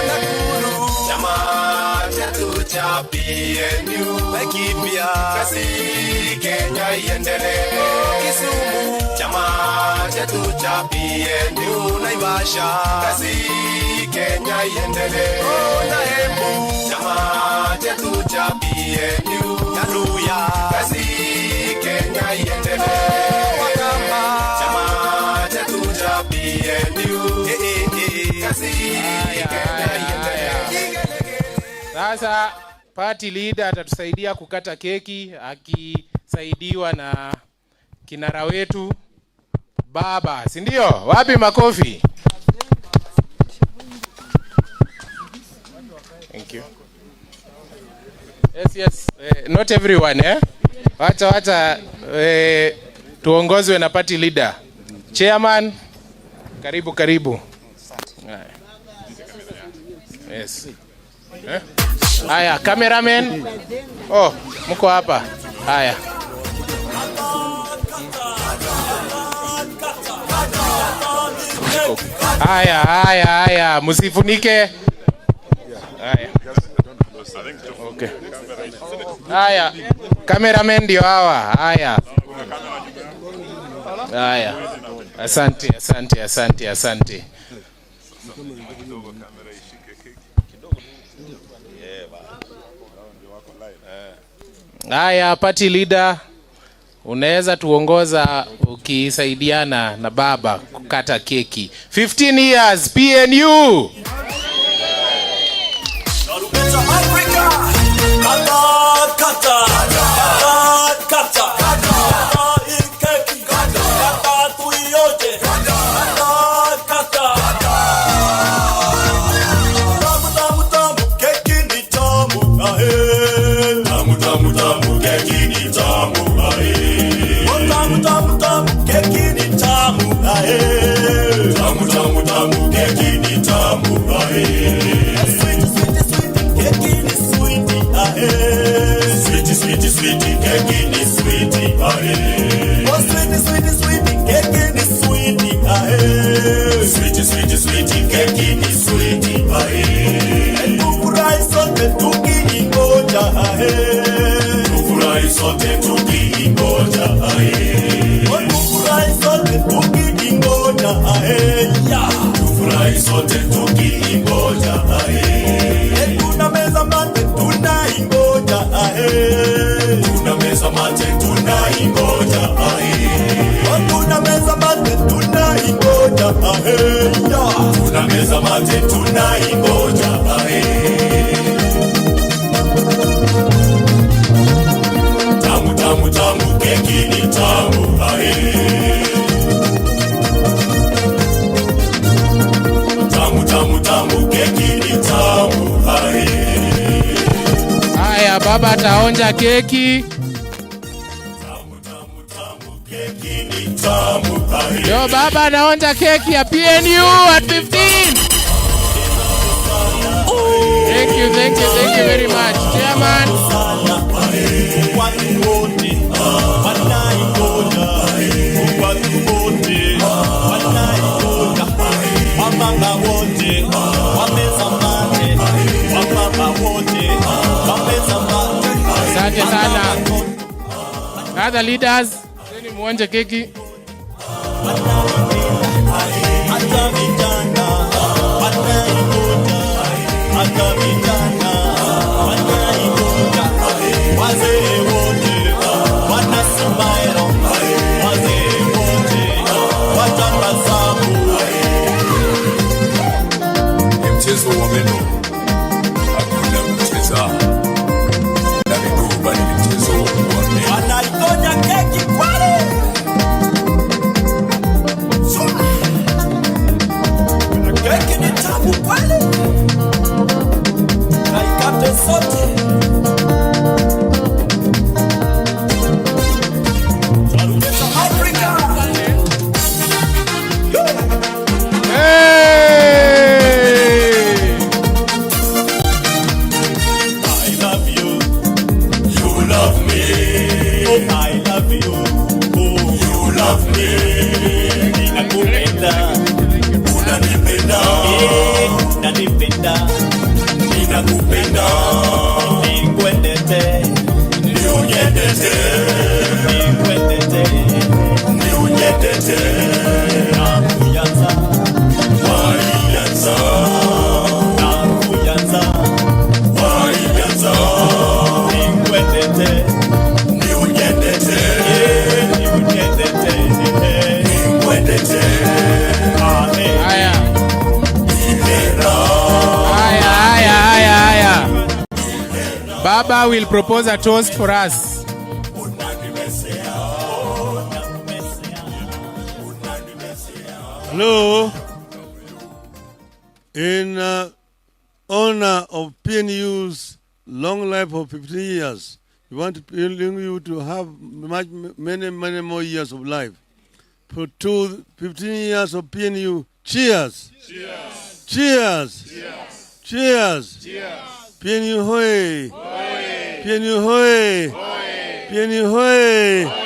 Nakuru, chama chetu cha PNU, Laikipia, kazi Kenya iendelee. Kisumu, chama chetu cha PNU, Naivasha, kazi Kenya iendelee. Na Embu, chama chetu cha PNU, Naluya, kazi Kenya iendelee. Wakamba, chama chetu cha PNU, kazi Kenya iendelee. Sasa party leader atatusaidia kukata keki akisaidiwa na kinara wetu baba, si ndio? Wapi makofi? Thank you. Yes. Not everyone, Wacha tuongozwe na party leader. Chairman, karibu. Yes. Haya, cameraman. Oh, mko hapa. Haya. Haya, msifunike. Haya. Okay. Haya, cameraman ndio hawa. Haya. Asante. Haya, party leader, unaweza tuongoza ukisaidiana na baba kukata keki. 15 years PNU. Haya, baba ataonja keki. Yo, baba anaonja keki ya PNU at 15. Thank you very much, Chairman. Asante sana. Other leaders, seni muonje keki. Mchezo wa meno hakuna kucheza na miguu, bali mchezo wa meno. Anaitonya keki kwale. Keki ni tamu kwale. Baba will propose a toast for us. Hello. In honor of PNU's long life of 15 years, we want to bring you to have many more years of life. For 15 years of PNU, cheers! Cheers! Cheers! Cheers! Cheers! Cheers! PNU hoy! PNU hoy! PNU hoy!